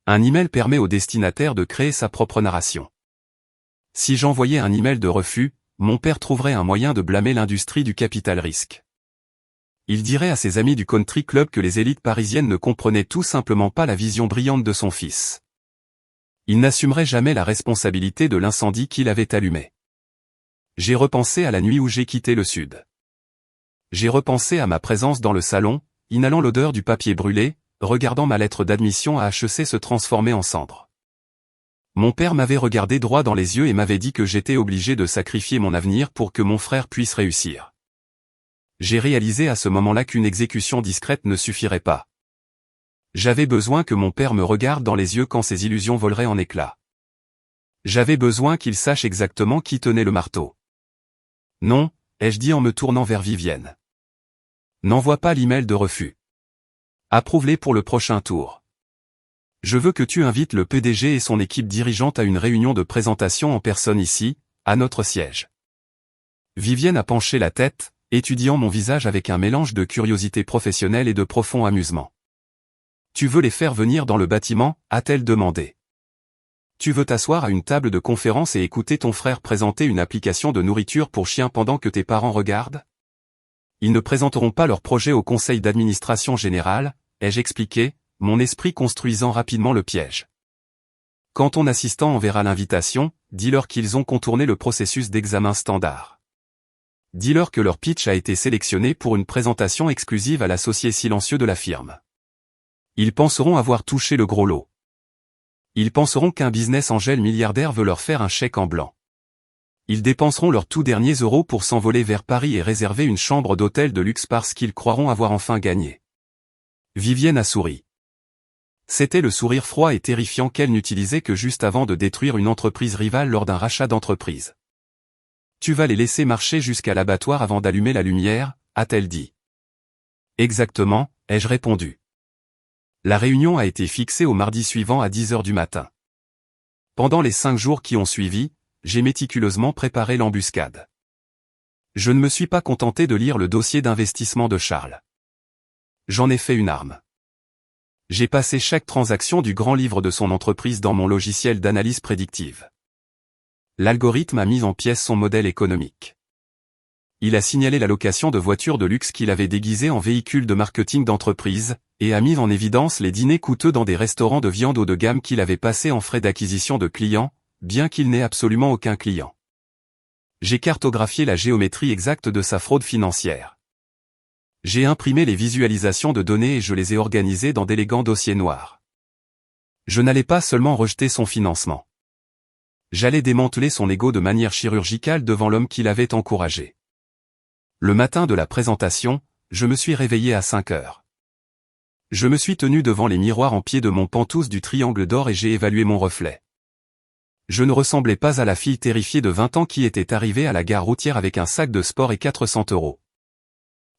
Un email permet au destinataire de créer sa propre narration. Si j'envoyais un email de refus, mon père trouverait un moyen de blâmer l'industrie du capital risque. Il dirait à ses amis du country club que les élites parisiennes ne comprenaient tout simplement pas la vision brillante de son fils. Il n'assumerait jamais la responsabilité de l'incendie qu'il avait allumé. J'ai repensé à la nuit où j'ai quitté le Sud. J'ai repensé à ma présence dans le salon, inhalant l'odeur du papier brûlé, regardant ma lettre d'admission à HEC se transformer en cendres. Mon père m'avait regardé droit dans les yeux et m'avait dit que j'étais obligé de sacrifier mon avenir pour que mon frère puisse réussir. J'ai réalisé à ce moment-là qu'une exécution discrète ne suffirait pas. J'avais besoin que mon père me regarde dans les yeux quand ses illusions voleraient en éclats. J'avais besoin qu'il sache exactement qui tenait le marteau. Non, ai-je dit en me tournant vers Vivienne. N'envoie pas l'email de refus. Approuve-les pour le prochain tour. Je veux que tu invites le PDG et son équipe dirigeante à une réunion de présentation en personne ici, à notre siège. Vivienne a penché la tête, étudiant mon visage avec un mélange de curiosité professionnelle et de profond amusement. Tu veux les faire venir dans le bâtiment, a-t-elle demandé. Tu veux t'asseoir à une table de conférence et écouter ton frère présenter une application de nourriture pour chiens pendant que tes parents regardent? Ils ne présenteront pas leur projet au conseil d'administration général, ai-je expliqué, mon esprit construisant rapidement le piège. Quand ton assistant enverra l'invitation, dis-leur qu'ils ont contourné le processus d'examen standard. Dis-leur que leur pitch a été sélectionné pour une présentation exclusive à l'associé silencieux de la firme. Ils penseront avoir touché le gros lot. Ils penseront qu'un business angel milliardaire veut leur faire un chèque en blanc. Ils dépenseront leurs tout derniers euros pour s'envoler vers Paris et réserver une chambre d'hôtel de luxe parce qu'ils croiront avoir enfin gagné. Vivienne a souri. C'était le sourire froid et terrifiant qu'elle n'utilisait que juste avant de détruire une entreprise rivale lors d'un rachat d'entreprise. Tu vas les laisser marcher jusqu'à l'abattoir avant d'allumer la lumière, a-t-elle dit. Exactement, ai-je répondu. La réunion a été fixée au mardi suivant à 10 heures du matin. Pendant les 5 jours qui ont suivi, j'ai méticuleusement préparé l'embuscade. Je ne me suis pas contenté de lire le dossier d'investissement de Charles. J'en ai fait une arme. J'ai passé chaque transaction du grand livre de son entreprise dans mon logiciel d'analyse prédictive. L'algorithme a mis en pièces son modèle économique. Il a signalé la location de voitures de luxe qu'il avait déguisées en véhicules de marketing d'entreprise, et a mis en évidence les dîners coûteux dans des restaurants de viande haut de gamme qu'il avait passés en frais d'acquisition de clients, bien qu'il n'ait absolument aucun client. J'ai cartographié la géométrie exacte de sa fraude financière. J'ai imprimé les visualisations de données et je les ai organisées dans d'élégants dossiers noirs. Je n'allais pas seulement rejeter son financement. J'allais démanteler son ego de manière chirurgicale devant l'homme qui l'avait encouragé. Le matin de la présentation, je me suis réveillé à 5 heures. Je me suis tenu devant les miroirs en pied de mon penthouse du Triangle d'Or et j'ai évalué mon reflet. Je ne ressemblais pas à la fille terrifiée de 20 ans qui était arrivée à la gare routière avec un sac de sport et 400 euros.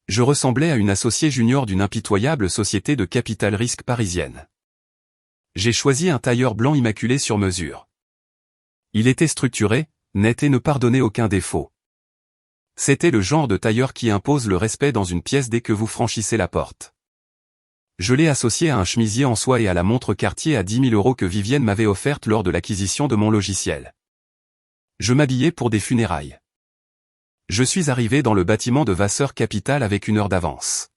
Je ressemblais à une associée junior d'une impitoyable société de capital risque parisienne. J'ai choisi un tailleur blanc immaculé sur mesure. Il était structuré, net et ne pardonnait aucun défaut. C'était le genre de tailleur qui impose le respect dans une pièce dès que vous franchissez la porte. Je l'ai associé à un chemisier en soie et à la montre Cartier à 10 000 euros que Vivienne m'avait offerte lors de l'acquisition de mon logiciel. Je m'habillais pour des funérailles. Je suis arrivé dans le bâtiment de Vasseur Capital avec 1 heure d'avance.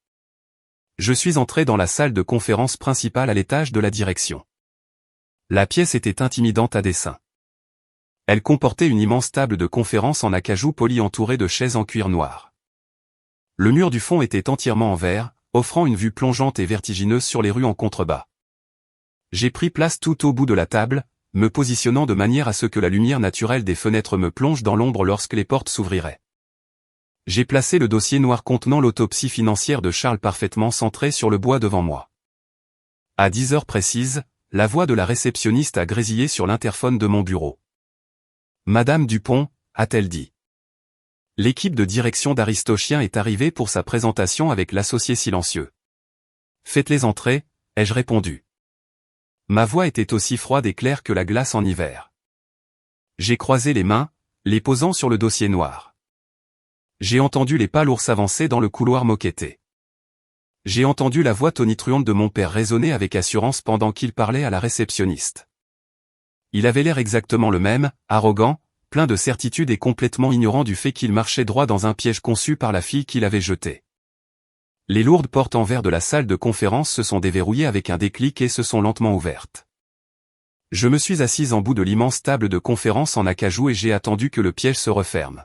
Je suis entré dans la salle de conférence principale à l'étage de la direction. La pièce était intimidante à dessein. Elle comportait une immense table de conférence en acajou poli entourée de chaises en cuir noir. Le mur du fond était entièrement en verre, offrant une vue plongeante et vertigineuse sur les rues en contrebas. J'ai pris place tout au bout de la table, me positionnant de manière à ce que la lumière naturelle des fenêtres me plonge dans l'ombre lorsque les portes s'ouvriraient. J'ai placé le dossier noir contenant l'autopsie financière de Charles parfaitement centré sur le bois devant moi. À 10 heures précises, la voix de la réceptionniste a grésillé sur l'interphone de mon bureau. Madame Dupont, a-t-elle dit. L'équipe de direction d'Aristochien est arrivée pour sa présentation avec l'associé silencieux. Faites-les entrer, ai-je répondu. Ma voix était aussi froide et claire que la glace en hiver. J'ai croisé les mains, les posant sur le dossier noir. J'ai entendu les pas lourds s'avancer dans le couloir moquetté. J'ai entendu la voix tonitruante de mon père résonner avec assurance pendant qu'il parlait à la réceptionniste. Il avait l'air exactement le même, arrogant, plein de certitude et complètement ignorant du fait qu'il marchait droit dans un piège conçu par la fille qui l'avait jeté. Les lourdes portes en verre de la salle de conférence se sont déverrouillées avec un déclic et se sont lentement ouvertes. Je me suis assise en bout de l'immense table de conférence en acajou et j'ai attendu que le piège se referme.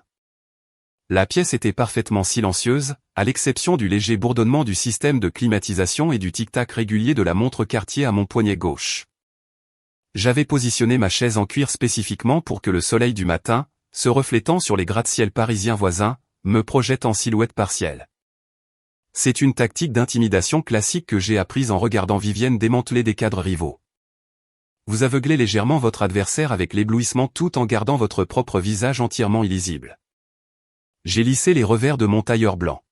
La pièce était parfaitement silencieuse, à l'exception du léger bourdonnement du système de climatisation et du tic-tac régulier de la montre Cartier à mon poignet gauche. J'avais positionné ma chaise en cuir spécifiquement pour que le soleil du matin, se reflétant sur les gratte-ciel parisiens voisins, me projette en silhouette partielle. C'est une tactique d'intimidation classique que j'ai apprise en regardant Vivienne démanteler des cadres rivaux. Vous aveuglez légèrement votre adversaire avec l'éblouissement tout en gardant votre propre visage entièrement illisible. J'ai lissé les revers de mon tailleur blanc.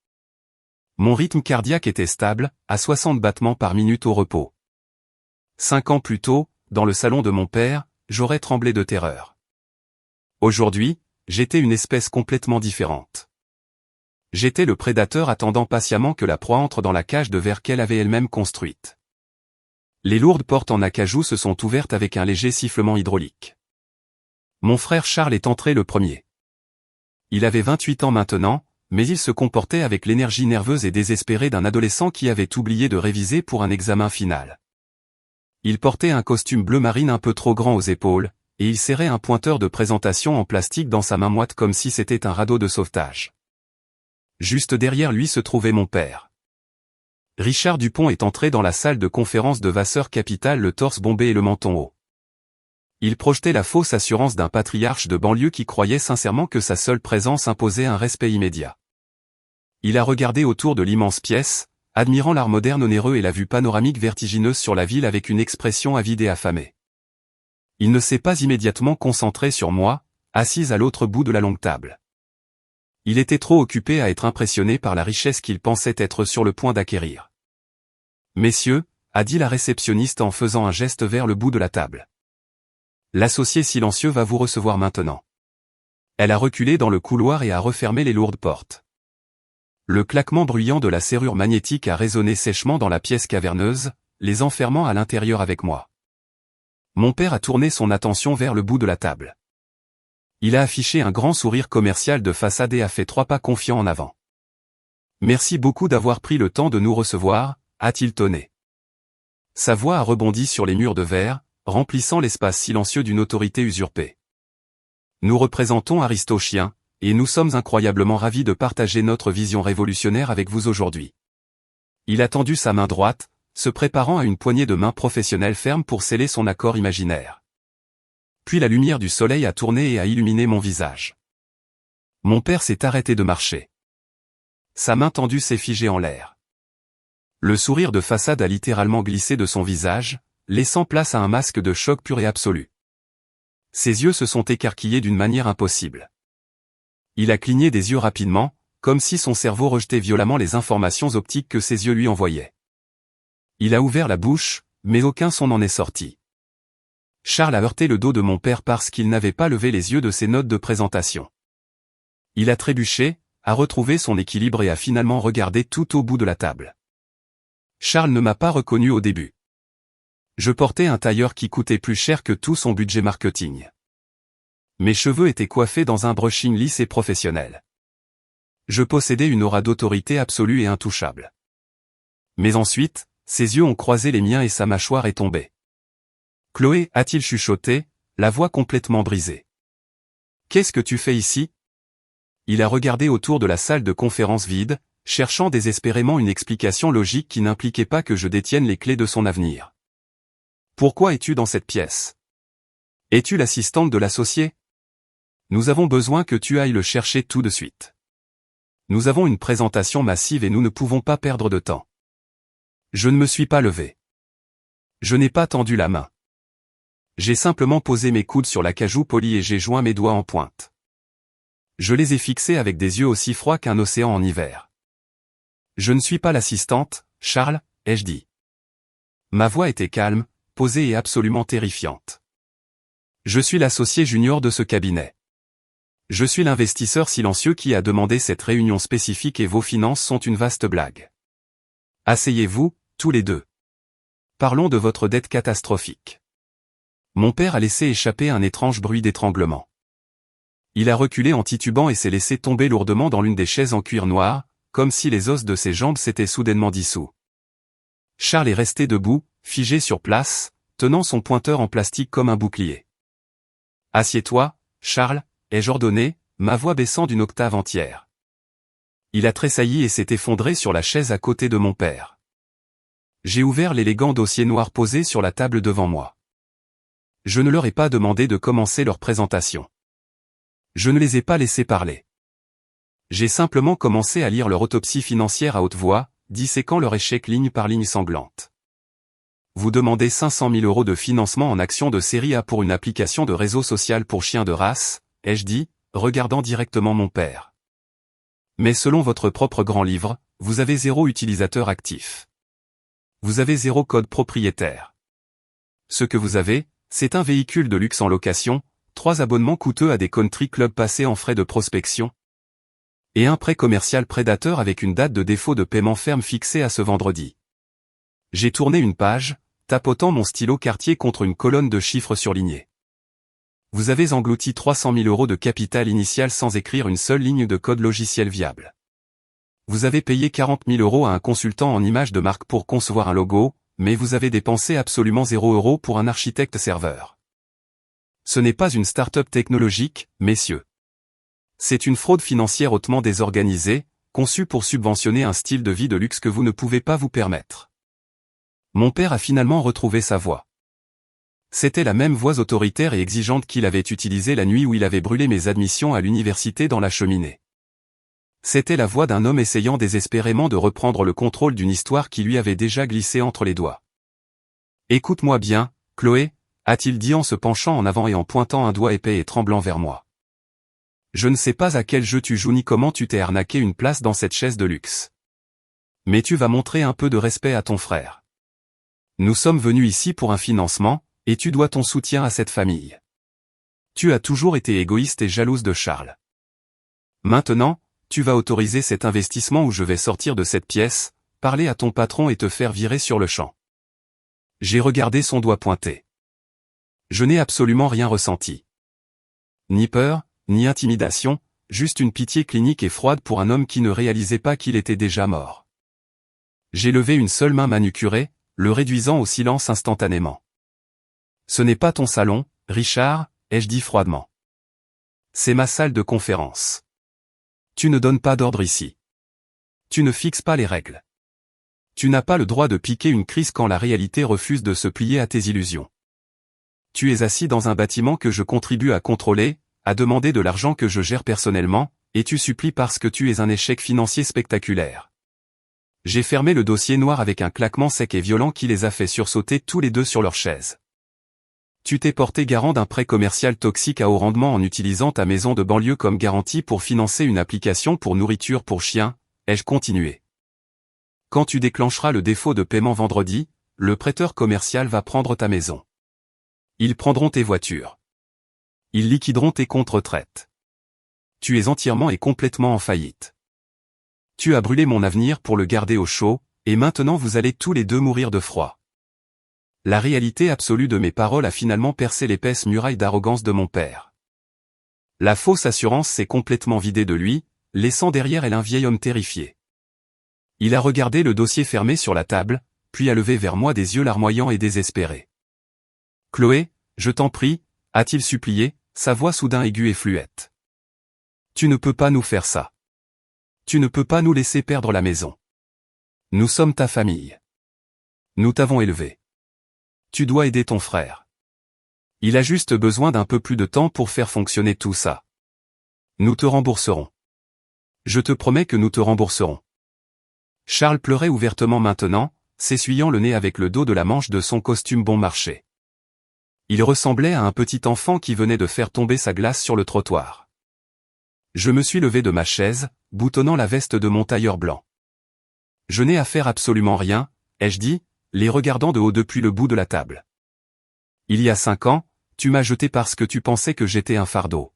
Mon rythme cardiaque était stable, à 60 battements par minute au repos. 5 ans plus tôt, dans le salon de mon père, j'aurais tremblé de terreur. Aujourd'hui, j'étais une espèce complètement différente. J'étais le prédateur attendant patiemment que la proie entre dans la cage de verre qu'elle avait elle-même construite. Les lourdes portes en acajou se sont ouvertes avec un léger sifflement hydraulique. Mon frère Charles est entré le premier. Il avait 28 ans maintenant, mais il se comportait avec l'énergie nerveuse et désespérée d'un adolescent qui avait oublié de réviser pour un examen final. Il portait un costume bleu marine un peu trop grand aux épaules, et il serrait un pointeur de présentation en plastique dans sa main moite comme si c'était un radeau de sauvetage. Juste derrière lui se trouvait mon père. Richard Dupont est entré dans la salle de conférence de Vasseur Capital le torse bombé et le menton haut. Il projetait la fausse assurance d'un patriarche de banlieue qui croyait sincèrement que sa seule présence imposait un respect immédiat. Il a regardé autour de l'immense pièce, admirant l'art moderne onéreux et la vue panoramique vertigineuse sur la ville avec une expression avide et affamée. Il ne s'est pas immédiatement concentré sur moi, assise à l'autre bout de la longue table. Il était trop occupé à être impressionné par la richesse qu'il pensait être sur le point d'acquérir. « Messieurs » a dit la réceptionniste en faisant un geste vers le bout de la table. L'associé silencieux va vous recevoir maintenant. Elle a reculé dans le couloir et a refermé les lourdes portes. Le claquement bruyant de la serrure magnétique a résonné sèchement dans la pièce caverneuse, les enfermant à l'intérieur avec moi. Mon père a tourné son attention vers le bout de la table. Il a affiché un grand sourire commercial de façade et a fait 3 pas confiants en avant. « Merci beaucoup d'avoir pris le temps de nous recevoir », a-t-il tonné. Sa voix a rebondi sur les murs de verre, remplissant l'espace silencieux d'une autorité usurpée. Nous représentons Aristochien, et nous sommes incroyablement ravis de partager notre vision révolutionnaire avec vous aujourd'hui. Il a tendu sa main droite, se préparant à une poignée de main professionnelle ferme pour sceller son accord imaginaire. Puis la lumière du soleil a tourné et a illuminé mon visage. Mon père s'est arrêté de marcher. Sa main tendue s'est figée en l'air. Le sourire de façade a littéralement glissé de son visage, laissant place à un masque de choc pur et absolu. Ses yeux se sont écarquillés d'une manière impossible. Il a cligné des yeux rapidement, comme si son cerveau rejetait violemment les informations optiques que ses yeux lui envoyaient. Il a ouvert la bouche, mais aucun son n'en est sorti. Charles a heurté le dos de mon père parce qu'il n'avait pas levé les yeux de ses notes de présentation. Il a trébuché, a retrouvé son équilibre et a finalement regardé tout au bout de la table. Charles ne m'a pas reconnu au début. Je portais un tailleur qui coûtait plus cher que tout son budget marketing. Mes cheveux étaient coiffés dans un brushing lisse et professionnel. Je possédais une aura d'autorité absolue et intouchable. Mais ensuite, ses yeux ont croisé les miens et sa mâchoire est tombée. « Chloé » a-t-il chuchoté, la voix complètement brisée. « Qu'est-ce que tu fais ici ?» Il a regardé autour de la salle de conférence vide, cherchant désespérément une explication logique qui n'impliquait pas que je détienne les clés de son avenir. Pourquoi es-tu dans cette pièce? Es-tu l'assistante de l'associé? Nous avons besoin que tu ailles le chercher tout de suite. Nous avons une présentation massive et nous ne pouvons pas perdre de temps. Je ne me suis pas levé. Je n'ai pas tendu la main. J'ai simplement posé mes coudes sur l'acajou poli et j'ai joint mes doigts en pointe. Je les ai fixés avec des yeux aussi froids qu'un océan en hiver. Je ne suis pas l'assistante, Charles, ai-je dit. Ma voix était calme, posée et absolument terrifiante. Je suis l'associé junior de ce cabinet. Je suis l'investisseur silencieux qui a demandé cette réunion spécifique et vos finances sont une vaste blague. Asseyez-vous, tous les deux. Parlons de votre dette catastrophique. Mon père a laissé échapper un étrange bruit d'étranglement. Il a reculé en titubant et s'est laissé tomber lourdement dans l'une des chaises en cuir noir, comme si les os de ses jambes s'étaient soudainement dissous. Charles est resté debout, figé sur place, tenant son pointeur en plastique comme un bouclier. « Assieds-toi, Charles » ai-je ordonné, ma voix baissant d'une octave entière. Il a tressailli et s'est effondré sur la chaise à côté de mon père. J'ai ouvert l'élégant dossier noir posé sur la table devant moi. Je ne leur ai pas demandé de commencer leur présentation. Je ne les ai pas laissés parler. J'ai simplement commencé à lire leur autopsie financière à haute voix, disséquant leur échec ligne par ligne sanglante. Vous demandez 500 000 € de financement en actions de série A pour une application de réseau social pour chiens de race, ai-je dit, regardant directement mon père. Mais selon votre propre grand livre, vous avez 0 utilisateur actif. Vous avez 0 code propriétaire. Ce que vous avez, c'est un véhicule de luxe en location, 3 abonnements coûteux à des country clubs passés en frais de prospection, et un prêt commercial prédateur avec une date de défaut de paiement ferme fixée à ce vendredi. J'ai tourné une page, tapotant mon stylo Cartier contre une colonne de chiffres surlignés. Vous avez englouti 300 000 € de capital initial sans écrire une seule ligne de code logiciel viable. Vous avez payé 40 000 € à un consultant en images de marque pour concevoir un logo, mais vous avez dépensé absolument 0 € pour un architecte serveur. Ce n'est pas une start-up technologique, messieurs. C'est une fraude financière hautement désorganisée, conçue pour subventionner un style de vie de luxe que vous ne pouvez pas vous permettre. Mon père a finalement retrouvé sa voix. C'était la même voix autoritaire et exigeante qu'il avait utilisée la nuit où il avait brûlé mes admissions à l'université dans la cheminée. C'était la voix d'un homme essayant désespérément de reprendre le contrôle d'une histoire qui lui avait déjà glissé entre les doigts. « Écoute-moi bien, Chloé », a-t-il dit en se penchant en avant et en pointant un doigt épais et tremblant vers moi. « Je ne sais pas à quel jeu tu joues ni comment tu t'es arnaqué une place dans cette chaise de luxe. Mais tu vas montrer un peu de respect à ton frère. Nous sommes venus ici pour un financement, et tu dois ton soutien à cette famille. Tu as toujours été égoïste et jalouse de Charles. Maintenant, tu vas autoriser cet investissement ou je vais sortir de cette pièce, parler à ton patron et te faire virer sur le champ. » J'ai regardé son doigt pointé. Je n'ai absolument rien ressenti. Ni peur, ni intimidation, juste une pitié clinique et froide pour un homme qui ne réalisait pas qu'il était déjà mort. J'ai levé une seule main manucurée, le réduisant au silence instantanément. « Ce n'est pas ton salon, Richard, » ai-je dit froidement. « C'est ma salle de conférence. Tu ne donnes pas d'ordre ici. Tu ne fixes pas les règles. Tu n'as pas le droit de piquer une crise quand la réalité refuse de se plier à tes illusions. Tu es assis dans un bâtiment que je contribue à contrôler, à demander de l'argent que je gère personnellement, et tu supplies parce que tu es un échec financier spectaculaire. » J'ai fermé le dossier noir avec un claquement sec et violent qui les a fait sursauter tous les deux sur leur chaise. Tu t'es porté garant d'un prêt commercial toxique à haut rendement en utilisant ta maison de banlieue comme garantie pour financer une application pour nourriture pour chiens, ai-je continué. Quand tu déclencheras le défaut de paiement vendredi, le prêteur commercial va prendre ta maison. Ils prendront tes voitures. Ils liquideront tes comptes retraite. Tu es entièrement et complètement en faillite. Tu as brûlé mon avenir pour le garder au chaud, et maintenant vous allez tous les deux mourir de froid. La réalité absolue de mes paroles a finalement percé l'épaisse muraille d'arrogance de mon père. La fausse assurance s'est complètement vidée de lui, laissant derrière elle un vieil homme terrifié. Il a regardé le dossier fermé sur la table, puis a levé vers moi des yeux larmoyants et désespérés. « Chloé, je t'en prie », a-t-il supplié, sa voix soudain aiguë et fluette. « Tu ne peux pas nous faire ça. Tu ne peux pas nous laisser perdre la maison. Nous sommes ta famille. Nous t'avons élevé. Tu dois aider ton frère. Il a juste besoin d'un peu plus de temps pour faire fonctionner tout ça. Nous te rembourserons. Je te promets que nous te rembourserons. » Charles pleurait ouvertement maintenant, s'essuyant le nez avec le dos de la manche de son costume bon marché. Il ressemblait à un petit enfant qui venait de faire tomber sa glace sur le trottoir. Je me suis levé de ma chaise, boutonnant la veste de mon tailleur blanc. « Je n'ai à faire absolument rien, » ai-je dit, les regardant de haut depuis le bout de la table. « Il y a 5 ans, tu m'as jeté parce que tu pensais que j'étais un fardeau.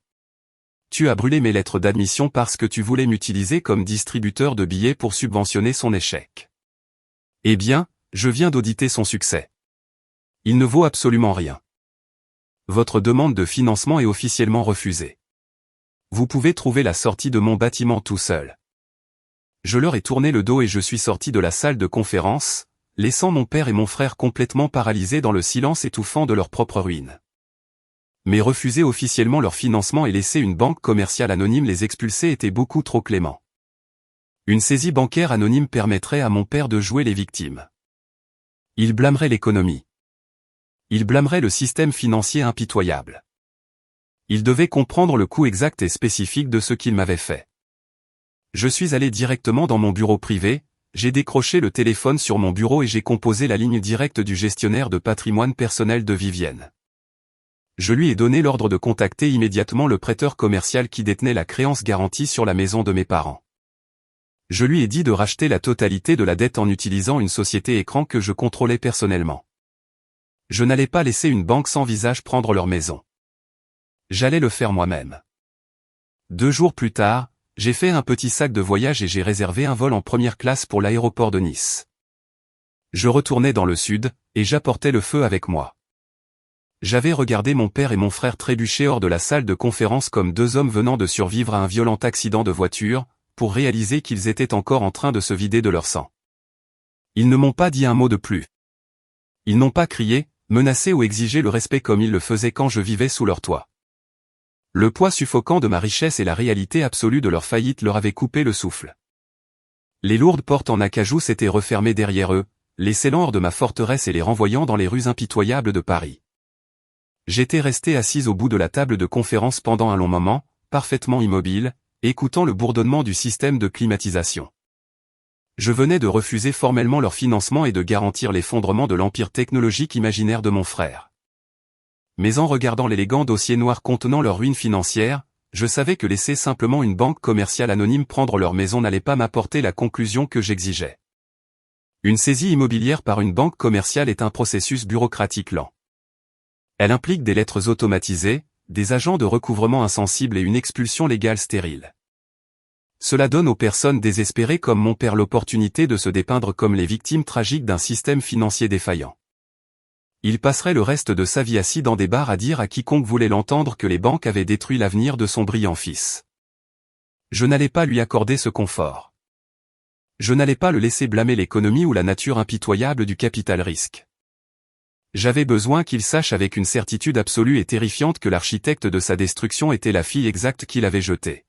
Tu as brûlé mes lettres d'admission parce que tu voulais m'utiliser comme distributeur de billets pour subventionner son échec. Eh bien, je viens d'auditer son succès. Il ne vaut absolument rien. Votre demande de financement est officiellement refusée. Vous pouvez trouver la sortie de mon bâtiment tout seul. » Je leur ai tourné le dos et je suis sorti de la salle de conférence, laissant mon père et mon frère complètement paralysés dans le silence étouffant de leur propre ruine. Mais refuser officiellement leur financement et laisser une banque commerciale anonyme les expulser était beaucoup trop clément. Une saisie bancaire anonyme permettrait à mon père de jouer les victimes. Il blâmerait l'économie. Il blâmerait le système financier impitoyable. Il devait comprendre le coût exact et spécifique de ce qu'il m'avait fait. Je suis allé directement dans mon bureau privé, j'ai décroché le téléphone sur mon bureau et j'ai composé la ligne directe du gestionnaire de patrimoine personnel de Vivienne. Je lui ai donné l'ordre de contacter immédiatement le prêteur commercial qui détenait la créance garantie sur la maison de mes parents. Je lui ai dit de racheter la totalité de la dette en utilisant une société écran que je contrôlais personnellement. Je n'allais pas laisser une banque sans visage prendre leur maison. J'allais le faire moi-même. 2 jours plus tard, j'ai fait un petit sac de voyage et j'ai réservé un vol en première classe pour l'aéroport de Nice. Je retournais dans le sud, et j'apportais le feu avec moi. J'avais regardé mon père et mon frère trébucher hors de la salle de conférence comme deux hommes venant de survivre à un violent accident de voiture, pour réaliser qu'ils étaient encore en train de se vider de leur sang. Ils ne m'ont pas dit un mot de plus. Ils n'ont pas crié, menacé ou exigé le respect comme ils le faisaient quand je vivais sous leur toit. Le poids suffocant de ma richesse et la réalité absolue de leur faillite leur avaient coupé le souffle. Les lourdes portes en acajou s'étaient refermées derrière eux, les scellant hors de ma forteresse et les renvoyant dans les rues impitoyables de Paris. J'étais resté assis au bout de la table de conférence pendant un long moment, parfaitement immobile, écoutant le bourdonnement du système de climatisation. Je venais de refuser formellement leur financement et de garantir l'effondrement de l'empire technologique imaginaire de mon frère. Mais en regardant l'élégant dossier noir contenant leur ruine financière, je savais que laisser simplement une banque commerciale anonyme prendre leur maison n'allait pas m'apporter la conclusion que j'exigeais. Une saisie immobilière par une banque commerciale est un processus bureaucratique lent. Elle implique des lettres automatisées, des agents de recouvrement insensibles et une expulsion légale stérile. Cela donne aux personnes désespérées comme mon père l'opportunité de se dépeindre comme les victimes tragiques d'un système financier défaillant. Il passerait le reste de sa vie assis dans des bars à dire à quiconque voulait l'entendre que les banques avaient détruit l'avenir de son brillant fils. Je n'allais pas lui accorder ce confort. Je n'allais pas le laisser blâmer l'économie ou la nature impitoyable du capital-risque. J'avais besoin qu'il sache avec une certitude absolue et terrifiante que l'architecte de sa destruction était la fille exacte qu'il avait jetée.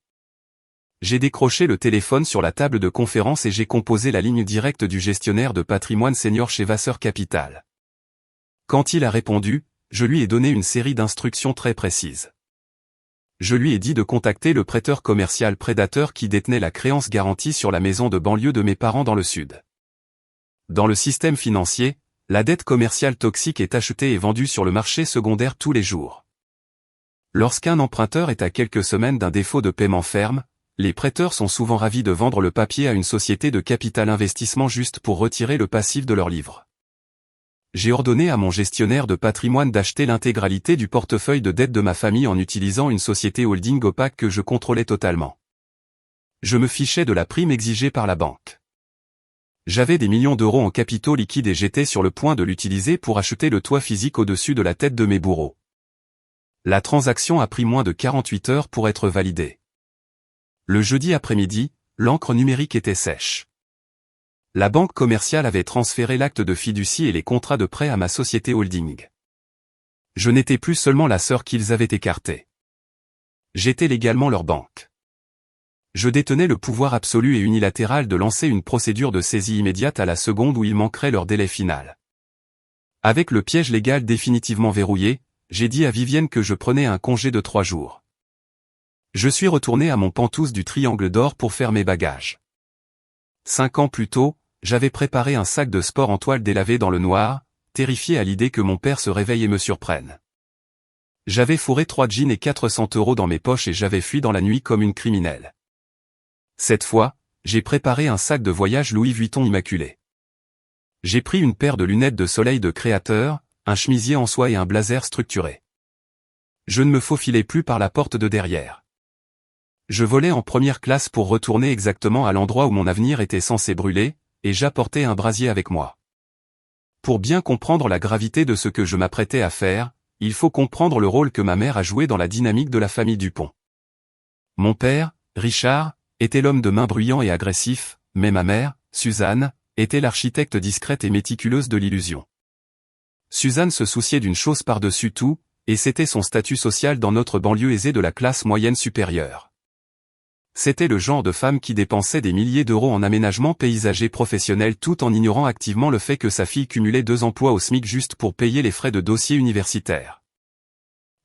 J'ai décroché le téléphone sur la table de conférence et j'ai composé la ligne directe du gestionnaire de patrimoine senior chez Vasseur Capital. Quand il a répondu, je lui ai donné une série d'instructions très précises. Je lui ai dit de contacter le prêteur commercial prédateur qui détenait la créance garantie sur la maison de banlieue de mes parents dans le sud. Dans le système financier, la dette commerciale toxique est achetée et vendue sur le marché secondaire tous les jours. Lorsqu'un emprunteur est à quelques semaines d'un défaut de paiement ferme, les prêteurs sont souvent ravis de vendre le papier à une société de capital investissement juste pour retirer le passif de leur livre. J'ai ordonné à mon gestionnaire de patrimoine d'acheter l'intégralité du portefeuille de dette de ma famille en utilisant une société holding opaque que je contrôlais totalement. Je me fichais de la prime exigée par la banque. J'avais des millions d'euros en capitaux liquides et j'étais sur le point de l'utiliser pour acheter le toit physique au-dessus de la tête de mes bourreaux. La transaction a pris moins de 48 heures pour être validée. Le jeudi après-midi, l'encre numérique était sèche. La banque commerciale avait transféré l'acte de fiducie et les contrats de prêt à ma société holding. Je n'étais plus seulement la sœur qu'ils avaient écartée. J'étais légalement leur banque. Je détenais le pouvoir absolu et unilatéral de lancer une procédure de saisie immédiate à la seconde où il manquerait leur délai final. Avec le piège légal définitivement verrouillé, j'ai dit à Vivienne que je prenais un congé de 3 jours. Je suis retourné à mon Penthouse du Triangle d'Or pour faire mes bagages. 5 ans plus tôt, j'avais préparé un sac de sport en toile délavée dans le noir, terrifié à l'idée que mon père se réveille et me surprenne. J'avais fourré 3 jeans et 400 € dans mes poches et j'avais fui dans la nuit comme une criminelle. Cette fois, j'ai préparé un sac de voyage Louis Vuitton immaculé. J'ai pris une paire de lunettes de soleil de créateur, un chemisier en soie et un blazer structuré. Je ne me faufilais plus par la porte de derrière. Je volais en première classe pour retourner exactement à l'endroit où mon avenir était censé brûler, et j'apportais un brasier avec moi. Pour bien comprendre la gravité de ce que je m'apprêtais à faire, il faut comprendre le rôle que ma mère a joué dans la dynamique de la famille Dupont. Mon père, Richard, était l'homme de main bruyant et agressif, mais ma mère, Suzanne, était l'architecte discrète et méticuleuse de l'illusion. Suzanne se souciait d'une chose par-dessus tout, et c'était son statut social dans notre banlieue aisée de la classe moyenne supérieure. C'était le genre de femme qui dépensait des milliers d'euros en aménagement paysager professionnel tout en ignorant activement le fait que sa fille cumulait 2 emplois au SMIC juste pour payer les frais de dossier universitaire.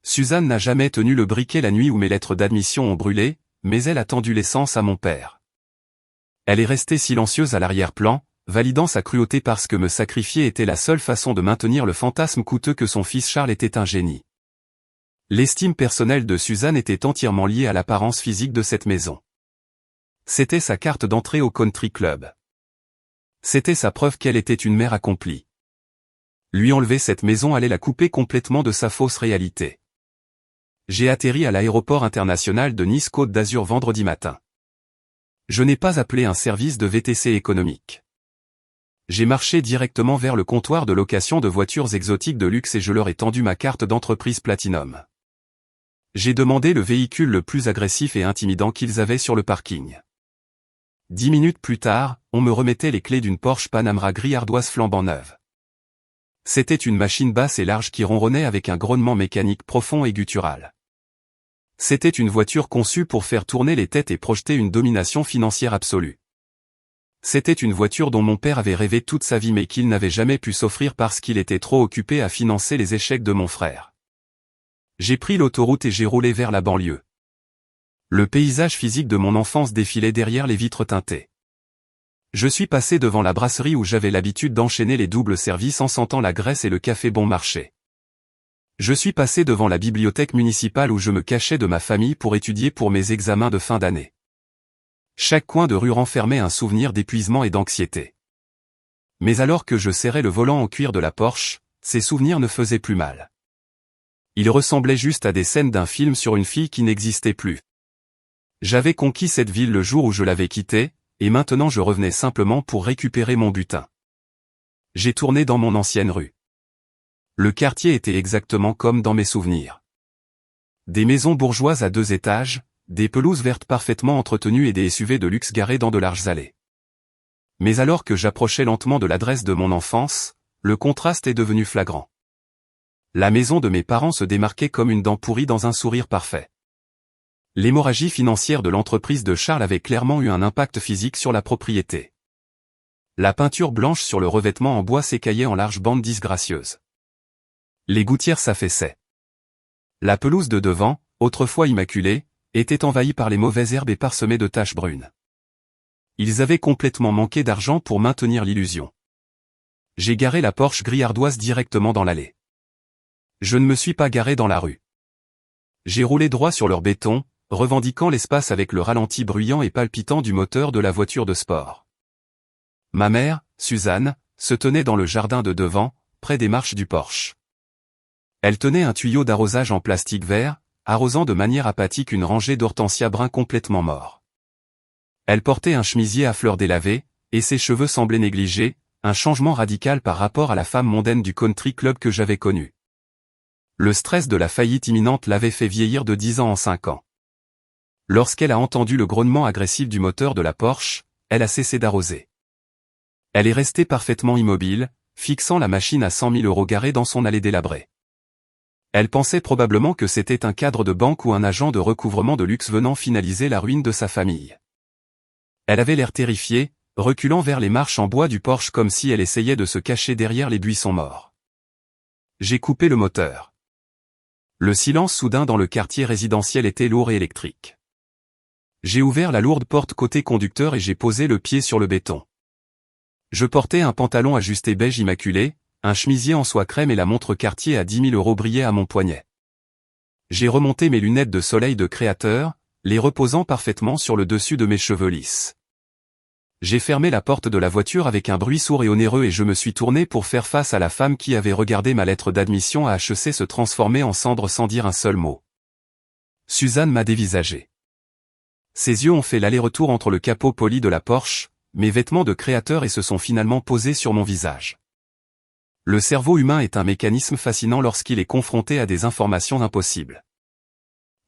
Suzanne n'a jamais tenu le briquet la nuit où mes lettres d'admission ont brûlé, mais elle a tendu l'essence à mon père. Elle est restée silencieuse à l'arrière-plan, validant sa cruauté parce que me sacrifier était la seule façon de maintenir le fantasme coûteux que son fils Charles était un génie. L'estime personnelle de Suzanne était entièrement liée à l'apparence physique de cette maison. C'était sa carte d'entrée au country club. C'était sa preuve qu'elle était une mère accomplie. Lui enlever cette maison allait la couper complètement de sa fausse réalité. J'ai atterri à l'aéroport international de Nice-Côte d'Azur vendredi matin. Je n'ai pas appelé un service de VTC économique. J'ai marché directement vers le comptoir de location de voitures exotiques de luxe et je leur ai tendu ma carte d'entreprise Platinum. J'ai demandé le véhicule le plus agressif et intimidant qu'ils avaient sur le parking. 10 minutes plus tard, on me remettait les clés d'une Porsche Panamera gris ardoise flambant neuve. C'était une machine basse et large qui ronronnait avec un grognement mécanique profond et guttural. C'était une voiture conçue pour faire tourner les têtes et projeter une domination financière absolue. C'était une voiture dont mon père avait rêvé toute sa vie mais qu'il n'avait jamais pu s'offrir parce qu'il était trop occupé à financer les échecs de mon frère. J'ai pris l'autoroute et j'ai roulé vers la banlieue. Le paysage physique de mon enfance défilait derrière les vitres teintées. Je suis passé devant la brasserie où j'avais l'habitude d'enchaîner les doubles services en sentant la graisse et le café bon marché. Je suis passé devant la bibliothèque municipale où je me cachais de ma famille pour étudier pour mes examens de fin d'année. Chaque coin de rue renfermait un souvenir d'épuisement et d'anxiété. Mais alors que je serrais le volant en cuir de la Porsche, ces souvenirs ne faisaient plus mal. Ils ressemblaient juste à des scènes d'un film sur une fille qui n'existait plus. J'avais conquis cette ville le jour où je l'avais quittée, et maintenant je revenais simplement pour récupérer mon butin. J'ai tourné dans mon ancienne rue. Le quartier était exactement comme dans mes souvenirs. Des maisons bourgeoises à 2 étages, des pelouses vertes parfaitement entretenues et des SUV de luxe garés dans de larges allées. Mais alors que j'approchais lentement de l'adresse de mon enfance, le contraste est devenu flagrant. La maison de mes parents se démarquait comme une dent pourrie dans un sourire parfait. L'hémorragie financière de l'entreprise de Charles avait clairement eu un impact physique sur la propriété. La peinture blanche sur le revêtement en bois s'écaillait en larges bandes disgracieuses. Les gouttières s'affaissaient. La pelouse de devant, autrefois immaculée, était envahie par les mauvaises herbes et parsemée de taches brunes. Ils avaient complètement manqué d'argent pour maintenir l'illusion. J'ai garé la Porsche gris ardoise directement dans l'allée. Je ne me suis pas garé dans la rue. J'ai roulé droit sur leur béton, revendiquant l'espace avec le ralenti bruyant et palpitant du moteur de la voiture de sport. Ma mère, Suzanne, se tenait dans le jardin de devant, près des marches du Porsche. Elle tenait un tuyau d'arrosage en plastique vert, arrosant de manière apathique une rangée d'hortensias bruns complètement morts. Elle portait un chemisier à fleurs délavées, et ses cheveux semblaient négligés, un changement radical par rapport à la femme mondaine du country club que j'avais connue. Le stress de la faillite imminente l'avait fait vieillir de 10 ans en 5 ans. Lorsqu'elle a entendu le grognement agressif du moteur de la Porsche, elle a cessé d'arroser. Elle est restée parfaitement immobile, fixant la machine à 100 000 € garée dans son allée délabrée. Elle pensait probablement que c'était un cadre de banque ou un agent de recouvrement de luxe venant finaliser la ruine de sa famille. Elle avait l'air terrifiée, reculant vers les marches en bois du Porsche comme si elle essayait de se cacher derrière les buissons morts. J'ai coupé le moteur. Le silence soudain dans le quartier résidentiel était lourd et électrique. J'ai ouvert la lourde porte côté conducteur et j'ai posé le pied sur le béton. Je portais un pantalon ajusté beige immaculé, un chemisier en soie crème et la montre Cartier à 10 000 € brillait à mon poignet. J'ai remonté mes lunettes de soleil de créateur, les reposant parfaitement sur le dessus de mes cheveux lisses. J'ai fermé la porte de la voiture avec un bruit sourd et onéreux et je me suis tourné pour faire face à la femme qui avait regardé ma lettre d'admission à HEC se transformer en cendre sans dire un seul mot. Suzanne m'a dévisagé. Ses yeux ont fait l'aller-retour entre le capot poli de la Porsche, mes vêtements de créateur et se sont finalement posés sur mon visage. Le cerveau humain est un mécanisme fascinant lorsqu'il est confronté à des informations impossibles.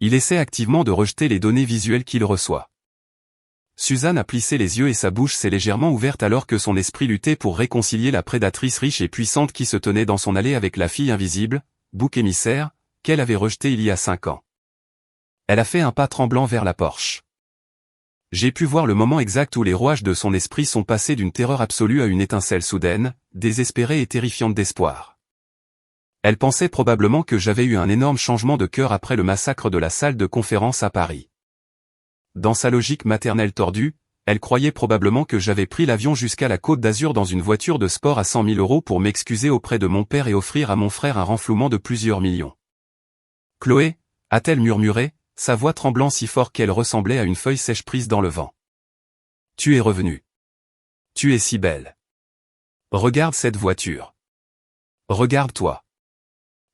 Il essaie activement de rejeter les données visuelles qu'il reçoit. Suzanne a plissé les yeux et sa bouche s'est légèrement ouverte alors que son esprit luttait pour réconcilier la prédatrice riche et puissante qui se tenait dans son allée avec la fille invisible, bouc émissaire, qu'elle avait rejetée il y a 5 ans. Elle a fait un pas tremblant vers la Porsche. J'ai pu voir le moment exact où les rouages de son esprit sont passés d'une terreur absolue à une étincelle soudaine, désespérée et terrifiante d'espoir. Elle pensait probablement que j'avais eu un énorme changement de cœur après le massacre de la salle de conférence à Paris. Dans sa logique maternelle tordue, elle croyait probablement que j'avais pris l'avion jusqu'à la Côte d'Azur dans une voiture de sport à 100 000 € pour m'excuser auprès de mon père et offrir à mon frère un renflouement de plusieurs millions. « Chloé » a-t-elle murmuré, sa voix tremblant si fort qu'elle ressemblait à une feuille sèche prise dans le vent. « Tu es revenue. Tu es si belle. Regarde cette voiture. Regarde-toi.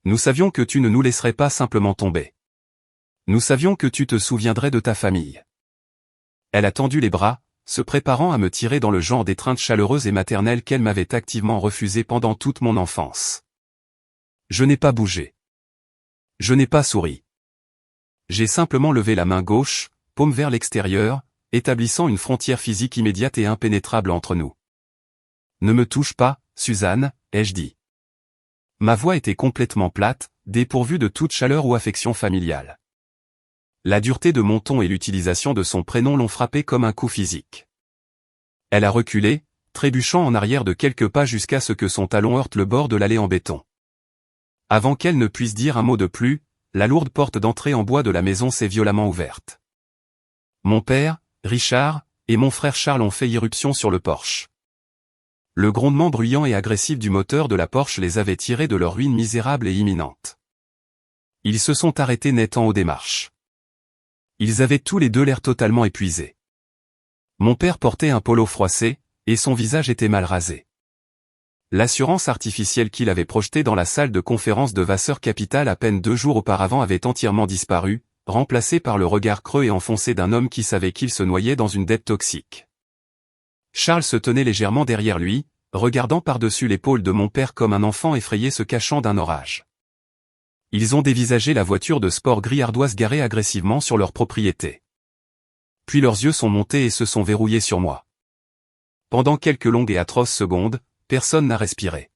Nous savions que tu ne nous laisserais pas simplement tomber. Nous savions que tu te souviendrais de ta famille. » Elle a tendu les bras, se préparant à me tirer dans le genre d'étreinte chaleureuse et maternelle qu'elle m'avait activement refusée pendant toute mon enfance. Je n'ai pas bougé. Je n'ai pas souri. J'ai simplement levé la main gauche, paume vers l'extérieur, établissant une frontière physique immédiate et impénétrable entre nous. Ne me touche pas, Suzanne, ai-je dit. Ma voix était complètement plate, dépourvue de toute chaleur ou affection familiale. La dureté de mon ton et l'utilisation de son prénom l'ont frappé comme un coup physique. Elle a reculé, trébuchant en arrière de quelques pas jusqu'à ce que son talon heurte le bord de l'allée en béton. Avant qu'elle ne puisse dire un mot de plus, la lourde porte d'entrée en bois de la maison s'est violemment ouverte. Mon père, Richard, et mon frère Charles ont fait irruption sur le porche. Le grondement bruyant et agressif du moteur de la Porsche les avait tirés de leur ruine misérable et imminente. Ils se sont arrêtés net en haut des marches. Ils avaient tous les deux l'air totalement épuisés. Mon père portait un polo froissé, et son visage était mal rasé. L'assurance artificielle qu'il avait projetée dans la salle de conférence de Vasseur Capital à peine 2 jours auparavant avait entièrement disparu, remplacée par le regard creux et enfoncé d'un homme qui savait qu'il se noyait dans une dette toxique. Charles se tenait légèrement derrière lui, regardant par-dessus l'épaule de mon père comme un enfant effrayé se cachant d'un orage. Ils ont dévisagé la voiture de sport gris ardoise garée agressivement sur leur propriété. Puis leurs yeux sont montés et se sont verrouillés sur moi. Pendant quelques longues et atroces secondes, personne n'a respiré.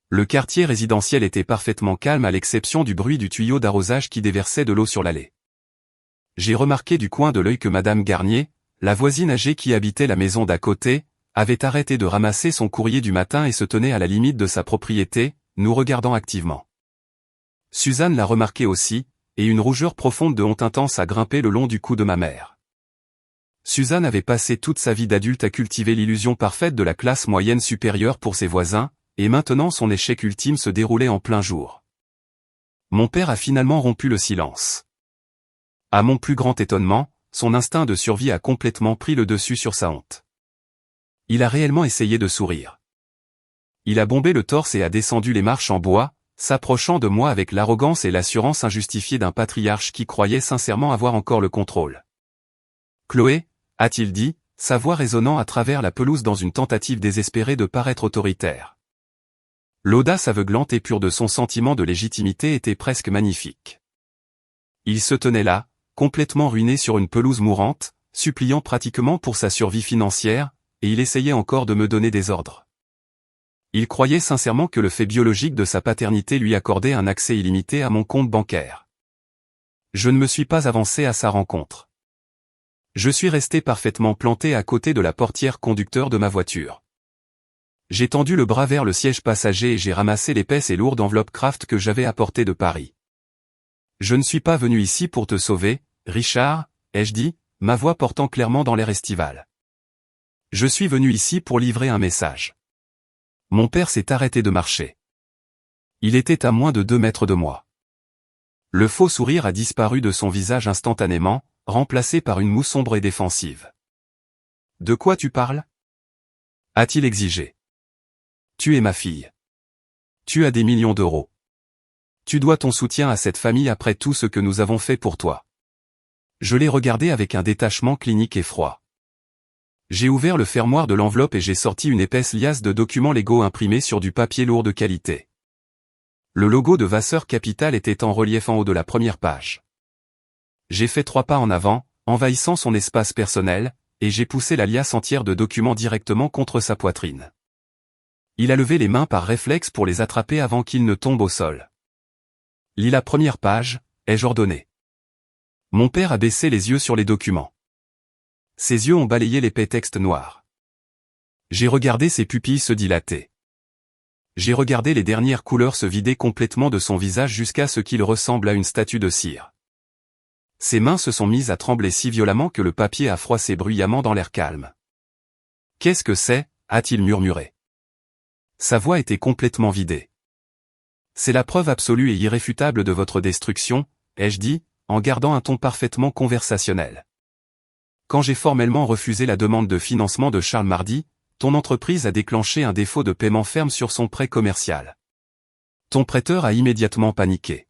Le quartier résidentiel était parfaitement calme à l'exception du bruit du tuyau d'arrosage qui déversait de l'eau sur l'allée. J'ai remarqué du coin de l'œil que Madame Garnier, la voisine âgée qui habitait la maison d'à côté, avait arrêté de ramasser son courrier du matin et se tenait à la limite de sa propriété, nous regardant activement. Suzanne l'a remarqué aussi, et une rougeur profonde de honte intense a grimpé le long du cou de ma mère. Suzanne avait passé toute sa vie d'adulte à cultiver l'illusion parfaite de la classe moyenne supérieure pour ses voisins, et maintenant son échec ultime se déroulait en plein jour. Mon père a finalement rompu le silence. À mon plus grand étonnement, son instinct de survie a complètement pris le dessus sur sa honte. Il a réellement essayé de sourire. Il a bombé le torse et a descendu les marches en bois, s'approchant de moi avec l'arrogance et l'assurance injustifiée d'un patriarche qui croyait sincèrement avoir encore le contrôle. « Chloé » a-t-il dit, sa voix résonnant à travers la pelouse dans une tentative désespérée de paraître autoritaire. L'audace aveuglante et pure de son sentiment de légitimité était presque magnifique. Il se tenait là, complètement ruiné sur une pelouse mourante, suppliant pratiquement pour sa survie financière, et il essayait encore de me donner des ordres. Il croyait sincèrement que le fait biologique de sa paternité lui accordait un accès illimité à mon compte bancaire. Je ne me suis pas avancé à sa rencontre. Je suis resté parfaitement planté à côté de la portière conducteur de ma voiture. J'ai tendu le bras vers le siège passager et j'ai ramassé l'épaisse et lourde enveloppe Kraft que j'avais apportée de Paris. Je ne suis pas venu ici pour te sauver, Richard, ai-je dit, ma voix portant clairement dans l'air estival. Je suis venu ici pour livrer un message. Mon père s'est arrêté de marcher. Il était à moins de 2 mètres de moi. Le faux sourire a disparu de son visage instantanément, remplacé par une moue sombre et défensive. « De quoi tu parles » a-t-il exigé. « Tu es ma fille. Tu as des millions d'euros. Tu dois ton soutien à cette famille après tout ce que nous avons fait pour toi. » Je l'ai regardé avec un détachement clinique et froid. J'ai ouvert le fermoir de l'enveloppe et j'ai sorti une épaisse liasse de documents légaux imprimés sur du papier lourd de qualité. Le logo de Vasseur Capital était en relief en haut de la première page. J'ai fait 3 pas en avant, envahissant son espace personnel, et j'ai poussé la liasse entière de documents directement contre sa poitrine. Il a levé les mains par réflexe pour les attraper avant qu'ils ne tombent au sol. « Lis la première page », ai-je ordonné. Mon père a baissé les yeux sur les documents. Ses yeux ont balayé l'épais texte noir. J'ai regardé ses pupilles se dilater. J'ai regardé les dernières couleurs se vider complètement de son visage jusqu'à ce qu'il ressemble à une statue de cire. Ses mains se sont mises à trembler si violemment que le papier a froissé bruyamment dans l'air calme. « Qu'est-ce que c'est » a-t-il murmuré. Sa voix était complètement vidée. « C'est la preuve absolue et irréfutable de votre destruction, ai-je dit, en gardant un ton parfaitement conversationnel. Quand j'ai formellement refusé la demande de financement de Charles mardi, ton entreprise a déclenché un défaut de paiement ferme sur son prêt commercial. Ton prêteur a immédiatement paniqué.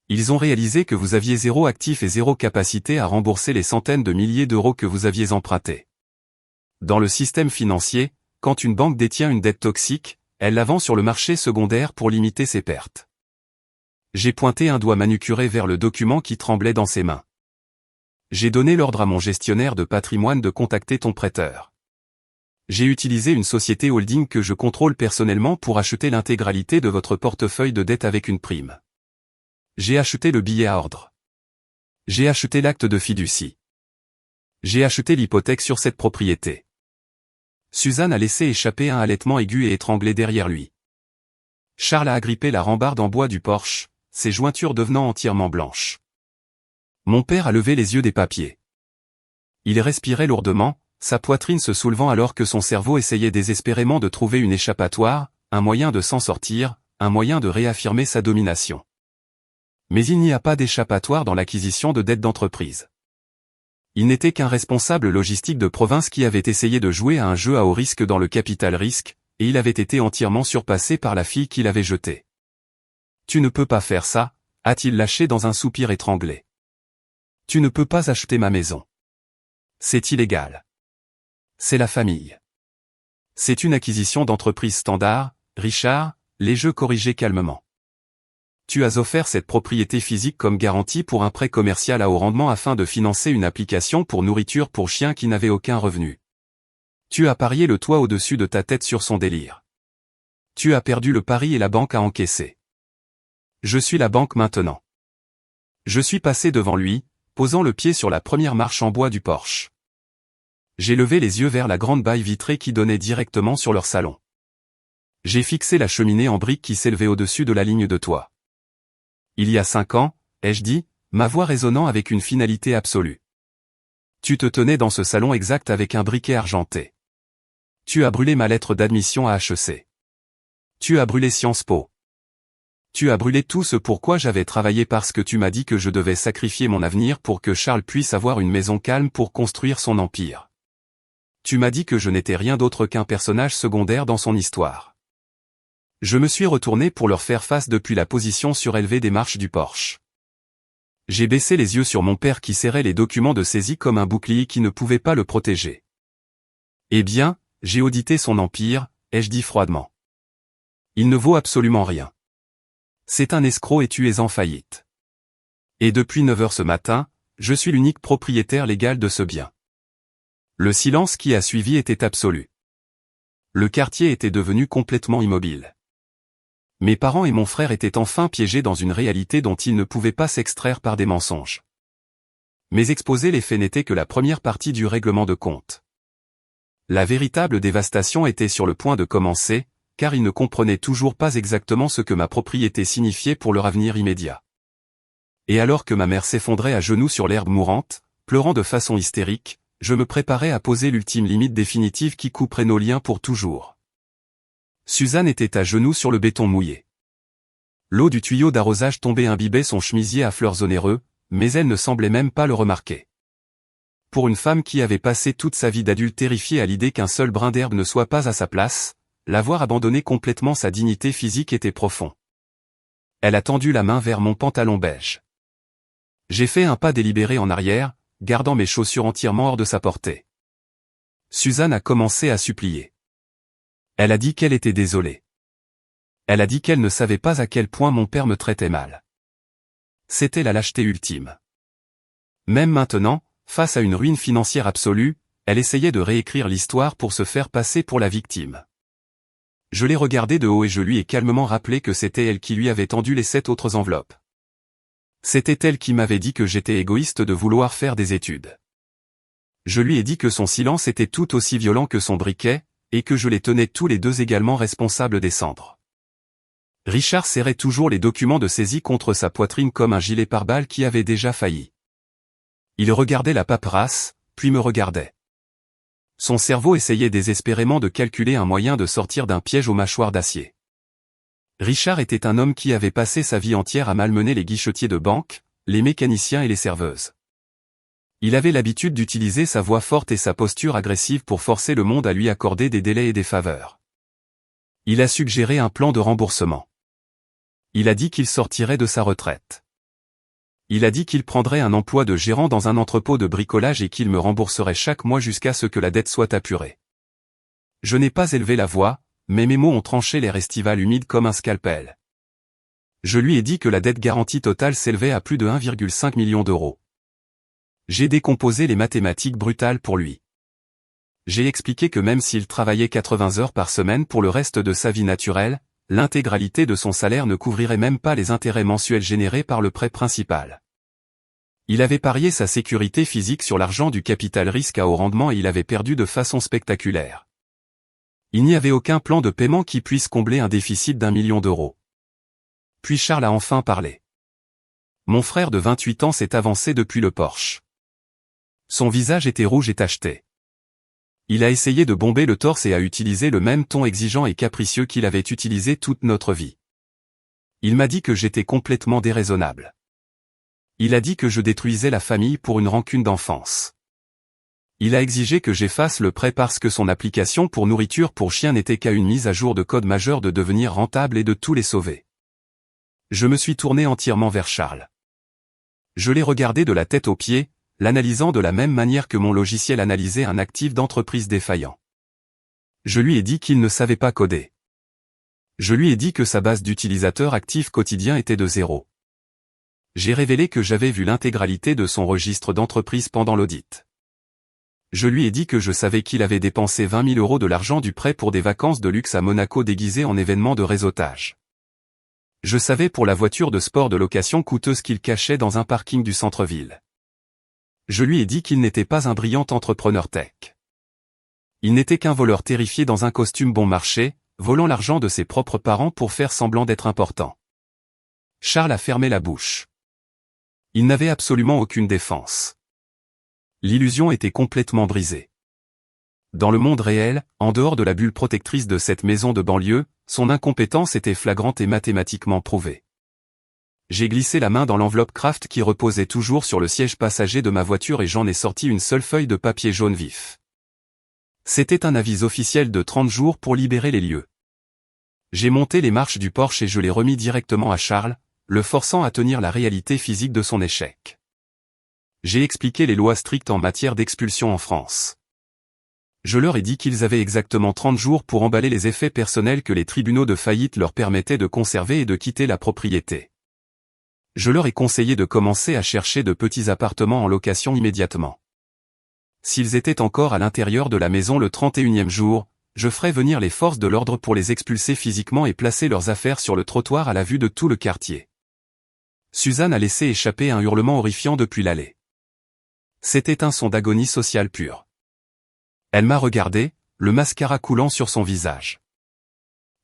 Ils ont réalisé que vous aviez 0 actif et 0 capacité à rembourser les centaines de milliers d'euros que vous aviez empruntés. Dans le système financier, quand une banque détient une dette toxique, elle la vend sur le marché secondaire pour limiter ses pertes. J'ai pointé un doigt manucuré vers le document qui tremblait dans ses mains. J'ai donné l'ordre à mon gestionnaire de patrimoine de contacter ton prêteur. J'ai utilisé une société holding que je contrôle personnellement pour acheter l'intégralité de votre portefeuille de dette avec une prime. J'ai acheté le billet à ordre. J'ai acheté l'acte de fiducie. J'ai acheté l'hypothèque sur cette propriété. Suzanne a laissé échapper un halètement aigu et étranglé derrière lui. Charles a agrippé la rambarde en bois du porche, ses jointures devenant entièrement blanches. Mon père a levé les yeux des papiers. Il respirait lourdement, sa poitrine se soulevant alors que son cerveau essayait désespérément de trouver une échappatoire, un moyen de s'en sortir, un moyen de réaffirmer sa domination. Mais il n'y a pas d'échappatoire dans l'acquisition de dettes d'entreprise. Il n'était qu'un responsable logistique de province qui avait essayé de jouer à un jeu à haut risque dans le capital risque, et il avait été entièrement surpassé par la fille qu'il avait jetée. « Tu ne peux pas faire ça », a-t-il lâché dans un soupir étranglé. « Tu ne peux pas acheter ma maison. C'est illégal. C'est la famille. C'est une acquisition d'entreprise standard, Richard, les jeux corrigés calmement. Tu as offert cette propriété physique comme garantie pour un prêt commercial à haut rendement afin de financer une application pour nourriture pour chiens qui n'avait aucun revenu. Tu as parié le toit au-dessus de ta tête sur son délire. Tu as perdu le pari et la banque a encaissé. Je suis la banque maintenant. » Je suis passé devant lui, posant le pied sur la première marche en bois du porche. J'ai levé les yeux vers la grande baille vitrée qui donnait directement sur leur salon. J'ai fixé la cheminée en briques qui s'élevait au-dessus de la ligne de toit. Il y a 5 ans, ai-je dit, ma voix résonnant avec une finalité absolue. Tu te tenais dans ce salon exact avec un briquet argenté. Tu as brûlé ma lettre d'admission à HEC. Tu as brûlé Sciences Po. Tu as brûlé tout ce pourquoi j'avais travaillé parce que tu m'as dit que je devais sacrifier mon avenir pour que Charles puisse avoir une maison calme pour construire son empire. Tu m'as dit que je n'étais rien d'autre qu'un personnage secondaire dans son histoire. Je me suis retourné pour leur faire face depuis la position surélevée des marches du porche. J'ai baissé les yeux sur mon père qui serrait les documents de saisie comme un bouclier qui ne pouvait pas le protéger. Eh bien, j'ai audité son empire, ai-je dit froidement. Il ne vaut absolument rien. C'est un escroc et tu es en faillite. Et depuis 9 heures ce matin, je suis l'unique propriétaire légal de ce bien. Le silence qui a suivi était absolu. Le quartier était devenu complètement immobile. Mes parents et mon frère étaient enfin piégés dans une réalité dont ils ne pouvaient pas s'extraire par des mensonges. Mais exposer les faits n'était que la première partie du règlement de compte. La véritable dévastation était sur le point de commencer, car ils ne comprenaient toujours pas exactement ce que ma propriété signifiait pour leur avenir immédiat. Et alors que ma mère s'effondrait à genoux sur l'herbe mourante, pleurant de façon hystérique, je me préparais à poser l'ultime limite définitive qui couperait nos liens pour toujours. Suzanne était à genoux sur le béton mouillé. L'eau du tuyau d'arrosage tombé imbibait son chemisier à fleurs onéreux, mais elle ne semblait même pas le remarquer. Pour une femme qui avait passé toute sa vie d'adulte terrifiée à l'idée qu'un seul brin d'herbe ne soit pas à sa place, l'avoir abandonné complètement sa dignité physique était profond. Elle a tendu la main vers mon pantalon beige. J'ai fait un pas délibéré en arrière, gardant mes chaussures entièrement hors de sa portée. Suzanne a commencé à supplier. Elle a dit qu'elle était désolée. Elle a dit qu'elle ne savait pas à quel point mon père me traitait mal. C'était la lâcheté ultime. Même maintenant, face à une ruine financière absolue, elle essayait de réécrire l'histoire pour se faire passer pour la victime. Je l'ai regardée de haut et je lui ai calmement rappelé que c'était elle qui lui avait tendu les 7 autres enveloppes. C'était elle qui m'avait dit que j'étais égoïste de vouloir faire des études. Je lui ai dit que son silence était tout aussi violent que son briquet, et que je les tenais tous les deux également responsables des cendres. Richard serrait toujours les documents de saisie contre sa poitrine comme un gilet pare-balles qui avait déjà failli. Il regardait la paperasse, puis me regardait. Son cerveau essayait désespérément de calculer un moyen de sortir d'un piège aux mâchoires d'acier. Richard était un homme qui avait passé sa vie entière à malmener les guichetiers de banque, les mécaniciens et les serveuses. Il avait l'habitude d'utiliser sa voix forte et sa posture agressive pour forcer le monde à lui accorder des délais et des faveurs. Il a suggéré un plan de remboursement. Il a dit qu'il sortirait de sa retraite. Il a dit qu'il prendrait un emploi de gérant dans un entrepôt de bricolage et qu'il me rembourserait chaque mois jusqu'à ce que la dette soit apurée. Je n'ai pas élevé la voix, mais mes mots ont tranché l'air estival humide comme un scalpel. Je lui ai dit que la dette garantie totale s'élevait à plus de 1,5 million d'euros. J'ai décomposé les mathématiques brutales pour lui. J'ai expliqué que même s'il travaillait 80 heures par semaine pour le reste de sa vie naturelle, l'intégralité de son salaire ne couvrirait même pas les intérêts mensuels générés par le prêt principal. Il avait parié sa sécurité physique sur l'argent du capital risque à haut rendement et il avait perdu de façon spectaculaire. Il n'y avait aucun plan de paiement qui puisse combler un déficit d'1 million d'euros. Puis Charles a enfin parlé. Mon frère de 28 ans s'est avancé depuis le porche. Son visage était rouge et tacheté. Il a essayé de bomber le torse et a utilisé le même ton exigeant et capricieux qu'il avait utilisé toute notre vie. Il m'a dit que j'étais complètement déraisonnable. Il a dit que je détruisais la famille pour une rancune d'enfance. Il a exigé que j'efface le prêt parce que son application pour nourriture pour chien n'était qu'à une mise à jour de code majeur de devenir rentable et de tous les sauver. Je me suis tourné entièrement vers Charles. Je l'ai regardé de la tête aux pieds, l'analysant de la même manière que mon logiciel analysait un actif d'entreprise défaillant. Je lui ai dit qu'il ne savait pas coder. Je lui ai dit que sa base d'utilisateurs actifs quotidiens était de 0. J'ai révélé que j'avais vu l'intégralité de son registre d'entreprise pendant l'audit. Je lui ai dit que je savais qu'il avait dépensé 20 000 euros de l'argent du prêt pour des vacances de luxe à Monaco déguisées en événement de réseautage. Je savais pour la voiture de sport de location coûteuse qu'il cachait dans un parking du centre-ville. Je lui ai dit qu'il n'était pas un brillant entrepreneur tech. Il n'était qu'un voleur terrifié dans un costume bon marché, volant l'argent de ses propres parents pour faire semblant d'être important. Charles a fermé la bouche. Il n'avait absolument aucune défense. L'illusion était complètement brisée. Dans le monde réel, en dehors de la bulle protectrice de cette maison de banlieue, son incompétence était flagrante et mathématiquement prouvée. J'ai glissé la main dans l'enveloppe Kraft qui reposait toujours sur le siège passager de ma voiture et j'en ai sorti une seule feuille de papier jaune vif. C'était un avis officiel de 30 jours pour libérer les lieux. J'ai monté les marches du Porsche et je l'ai remis directement à Charles, le forçant à tenir la réalité physique de son échec. J'ai expliqué les lois strictes en matière d'expulsion en France. Je leur ai dit qu'ils avaient exactement 30 jours pour emballer les effets personnels que les tribunaux de faillite leur permettaient de conserver et de quitter la propriété. Je leur ai conseillé de commencer à chercher de petits appartements en location immédiatement. S'ils étaient encore à l'intérieur de la maison le 31e jour, je ferais venir les forces de l'ordre pour les expulser physiquement et placer leurs affaires sur le trottoir à la vue de tout le quartier. Suzanne a laissé échapper un hurlement horrifiant depuis l'allée. C'était un son d'agonie sociale pure. Elle m'a regardé, le mascara coulant sur son visage.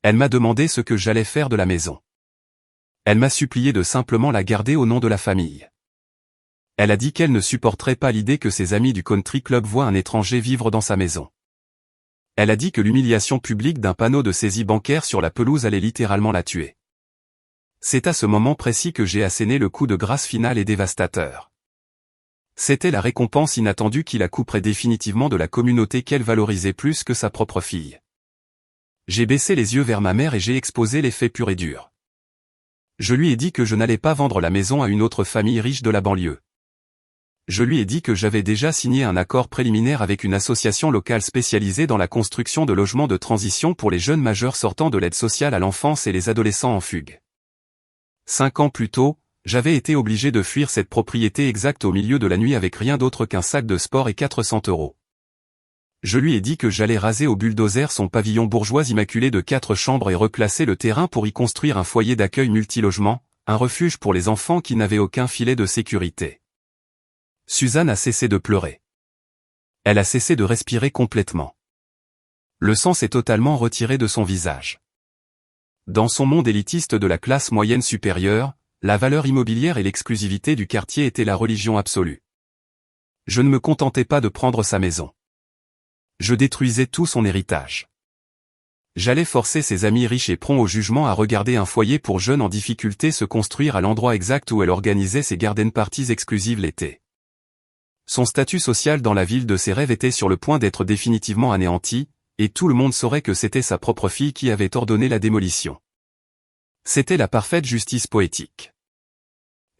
Elle m'a demandé ce que j'allais faire de la maison. Elle m'a supplié de simplement la garder au nom de la famille. Elle a dit qu'elle ne supporterait pas l'idée que ses amis du country club voient un étranger vivre dans sa maison. Elle a dit que l'humiliation publique d'un panneau de saisie bancaire sur la pelouse allait littéralement la tuer. C'est à ce moment précis que j'ai asséné le coup de grâce final et dévastateur. C'était la récompense inattendue qui la couperait définitivement de la communauté qu'elle valorisait plus que sa propre fille. J'ai baissé les yeux vers ma mère et j'ai exposé les faits purs et durs. Je lui ai dit que je n'allais pas vendre la maison à une autre famille riche de la banlieue. Je lui ai dit que j'avais déjà signé un accord préliminaire avec une association locale spécialisée dans la construction de logements de transition pour les jeunes majeurs sortant de l'aide sociale à l'enfance et les adolescents en fugue. 5 ans plus tôt, j'avais été obligé de fuir cette propriété exacte au milieu de la nuit avec rien d'autre qu'un sac de sport et 400 euros. Je lui ai dit que j'allais raser au bulldozer son pavillon bourgeois immaculé de 4 chambres et replacer le terrain pour y construire un foyer d'accueil multilogement, un refuge pour les enfants qui n'avaient aucun filet de sécurité. Suzanne a cessé de pleurer. Elle a cessé de respirer complètement. Le sang s'est totalement retiré de son visage. Dans son monde élitiste de la classe moyenne supérieure, la valeur immobilière et l'exclusivité du quartier étaient la religion absolue. Je ne me contentais pas de prendre sa maison. Je détruisais tout son héritage. J'allais forcer ses amis riches et prompts au jugement à regarder un foyer pour jeunes en difficulté se construire à l'endroit exact où elle organisait ses garden parties exclusives l'été. Son statut social dans la ville de ses rêves était sur le point d'être définitivement anéanti, et tout le monde saurait que c'était sa propre fille qui avait ordonné la démolition. C'était la parfaite justice poétique.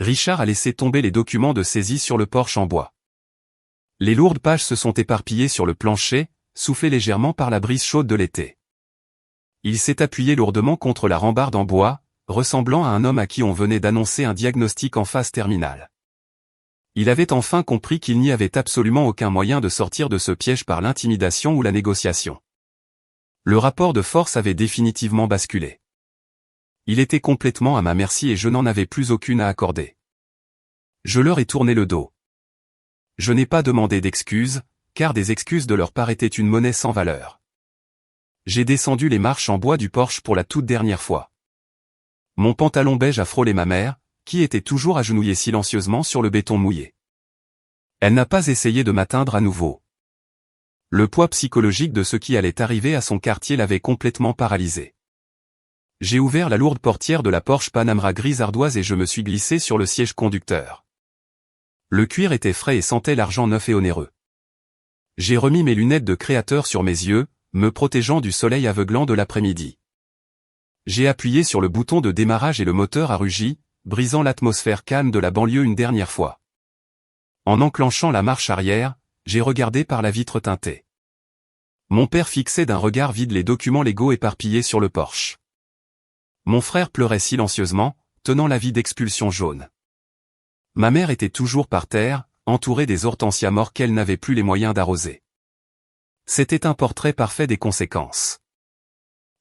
Richard a laissé tomber les documents de saisie sur le porche en bois. Les lourdes pages se sont éparpillées sur le plancher, soufflées légèrement par la brise chaude de l'été. Il s'est appuyé lourdement contre la rambarde en bois, ressemblant à un homme à qui on venait d'annoncer un diagnostic en phase terminale. Il avait enfin compris qu'il n'y avait absolument aucun moyen de sortir de ce piège par l'intimidation ou la négociation. Le rapport de force avait définitivement basculé. Il était complètement à ma merci et je n'en avais plus aucune à accorder. Je leur ai tourné le dos. Je n'ai pas demandé d'excuses, car des excuses de leur part étaient une monnaie sans valeur. J'ai descendu les marches en bois du porche pour la toute dernière fois. Mon pantalon beige a frôlé ma mère, qui était toujours agenouillée silencieusement sur le béton mouillé. Elle n'a pas essayé de m'atteindre à nouveau. Le poids psychologique de ce qui allait arriver à son quartier l'avait complètement paralysé. J'ai ouvert la lourde portière de la Porsche Panamera grise ardoise et je me suis glissé sur le siège conducteur. Le cuir était frais et sentait l'argent neuf et onéreux. J'ai remis mes lunettes de créateur sur mes yeux, me protégeant du soleil aveuglant de l'après-midi. J'ai appuyé sur le bouton de démarrage et le moteur a rugi, brisant l'atmosphère calme de la banlieue une dernière fois. En enclenchant la marche arrière, j'ai regardé par la vitre teintée. Mon père fixait d'un regard vide les documents légaux éparpillés sur le porche. Mon frère pleurait silencieusement, tenant l'avis d'expulsion jaune. Ma mère était toujours par terre, entourée des hortensias morts qu'elle n'avait plus les moyens d'arroser. C'était un portrait parfait des conséquences.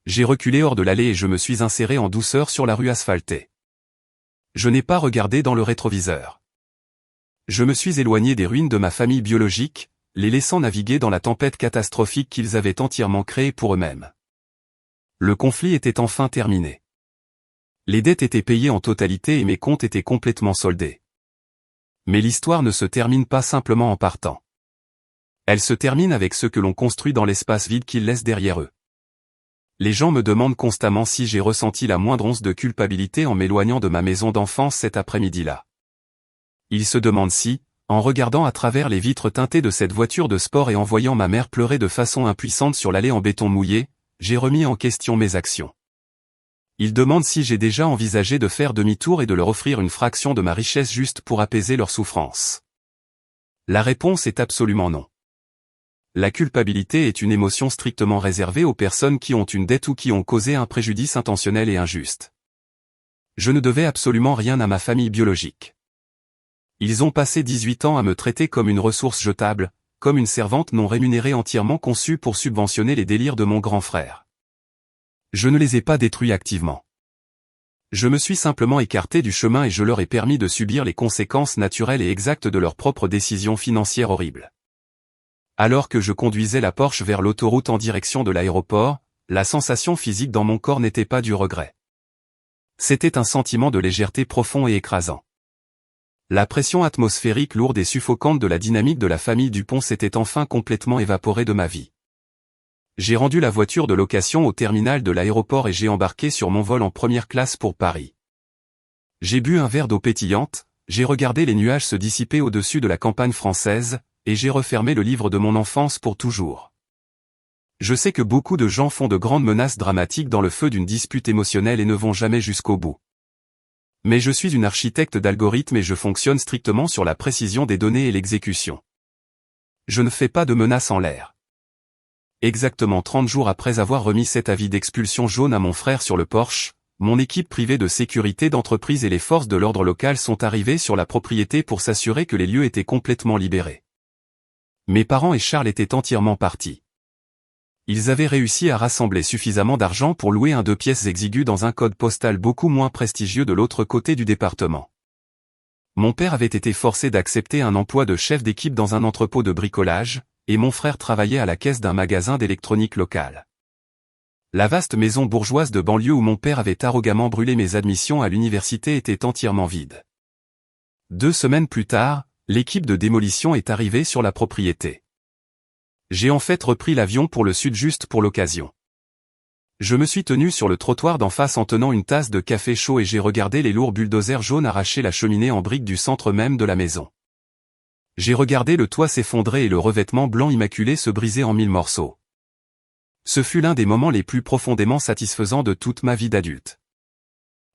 J'ai reculé hors de l'allée et je me suis inséré en douceur sur la rue asphaltée. Je n'ai pas regardé dans le rétroviseur. Je me suis éloigné des ruines de ma famille biologique, les laissant naviguer dans la tempête catastrophique qu'ils avaient entièrement créée pour eux-mêmes. Le conflit était enfin terminé. Les dettes étaient payées en totalité et mes comptes étaient complètement soldés. Mais l'histoire ne se termine pas simplement en partant. Elle se termine avec ce que l'on construit dans l'espace vide qu'ils laissent derrière eux. Les gens me demandent constamment si j'ai ressenti la moindre once de culpabilité en m'éloignant de ma maison d'enfance cet après-midi-là. Ils se demandent si, en regardant à travers les vitres teintées de cette voiture de sport et en voyant ma mère pleurer de façon impuissante sur l'allée en béton mouillé, j'ai remis en question mes actions. Ils demandent si j'ai déjà envisagé de faire demi-tour et de leur offrir une fraction de ma richesse juste pour apaiser leur souffrance. La réponse est absolument non. La culpabilité est une émotion strictement réservée aux personnes qui ont une dette ou qui ont causé un préjudice intentionnel et injuste. Je ne devais absolument rien à ma famille biologique. Ils ont passé 18 ans à me traiter comme une ressource jetable, comme une servante non rémunérée entièrement conçue pour subventionner les délires de mon grand frère. Je ne les ai pas détruits activement. Je me suis simplement écarté du chemin et je leur ai permis de subir les conséquences naturelles et exactes de leurs propres décisions financières horribles. Alors que je conduisais la Porsche vers l'autoroute en direction de l'aéroport, la sensation physique dans mon corps n'était pas du regret. C'était un sentiment de légèreté profond et écrasant. La pression atmosphérique lourde et suffocante de la dynamique de la famille Dupont s'était enfin complètement évaporée de ma vie. J'ai rendu la voiture de location au terminal de l'aéroport et j'ai embarqué sur mon vol en première classe pour Paris. J'ai bu un verre d'eau pétillante, j'ai regardé les nuages se dissiper au-dessus de la campagne française, et j'ai refermé le livre de mon enfance pour toujours. Je sais que beaucoup de gens font de grandes menaces dramatiques dans le feu d'une dispute émotionnelle et ne vont jamais jusqu'au bout. Mais je suis une architecte d'algorithmes et je fonctionne strictement sur la précision des données et l'exécution. Je ne fais pas de menaces en l'air. Exactement 30 jours après avoir remis cet avis d'expulsion jaune à mon frère sur le porche, mon équipe privée de sécurité d'entreprise et les forces de l'ordre local sont arrivées sur la propriété pour s'assurer que les lieux étaient complètement libérés. Mes parents et Charles étaient entièrement partis. Ils avaient réussi à rassembler suffisamment d'argent pour louer un 2 pièces exigu dans un code postal beaucoup moins prestigieux de l'autre côté du département. Mon père avait été forcé d'accepter un emploi de chef d'équipe dans un entrepôt de bricolage, et mon frère travaillait à la caisse d'un magasin d'électronique local. La vaste maison bourgeoise de banlieue où mon père avait arrogamment brûlé mes admissions à l'université était entièrement vide. 2 semaines plus tard, l'équipe de démolition est arrivée sur la propriété. J'ai en fait repris l'avion pour le sud juste pour l'occasion. Je me suis tenu sur le trottoir d'en face en tenant une tasse de café chaud et j'ai regardé les lourds bulldozers jaunes arracher la cheminée en briques du centre même de la maison. J'ai regardé le toit s'effondrer et le revêtement blanc immaculé se briser en 1000 morceaux. Ce fut l'un des moments les plus profondément satisfaisants de toute ma vie d'adulte.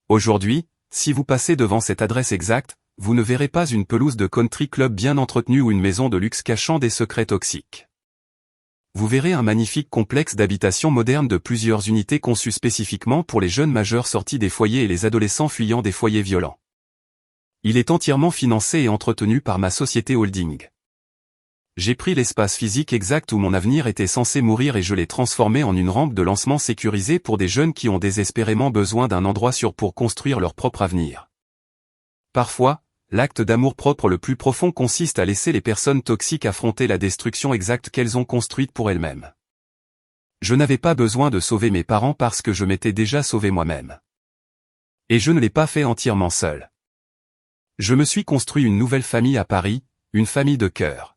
Aujourd'hui, Si vous passez devant cette adresse exacte, vous ne verrez pas une pelouse de country club bien entretenue ou une maison de luxe cachant des secrets toxiques. Vous verrez un magnifique complexe d'habitation moderne de plusieurs unités conçues spécifiquement pour les jeunes majeurs sortis des foyers et les adolescents fuyant des foyers violents. Il est entièrement financé et entretenu par ma société holding. J'ai pris l'espace physique exact où mon avenir était censé mourir et je l'ai transformé en une rampe de lancement sécurisée pour des jeunes qui ont désespérément besoin d'un endroit sûr pour construire leur propre avenir. Parfois, l'acte d'amour-propre le plus profond consiste à laisser les personnes toxiques affronter la destruction exacte qu'elles ont construite pour elles-mêmes. Je n'avais pas besoin de sauver mes parents parce que je m'étais déjà sauvé moi-même. Et je ne l'ai pas fait entièrement seul. Je me suis construit une nouvelle famille à Paris, une famille de cœur.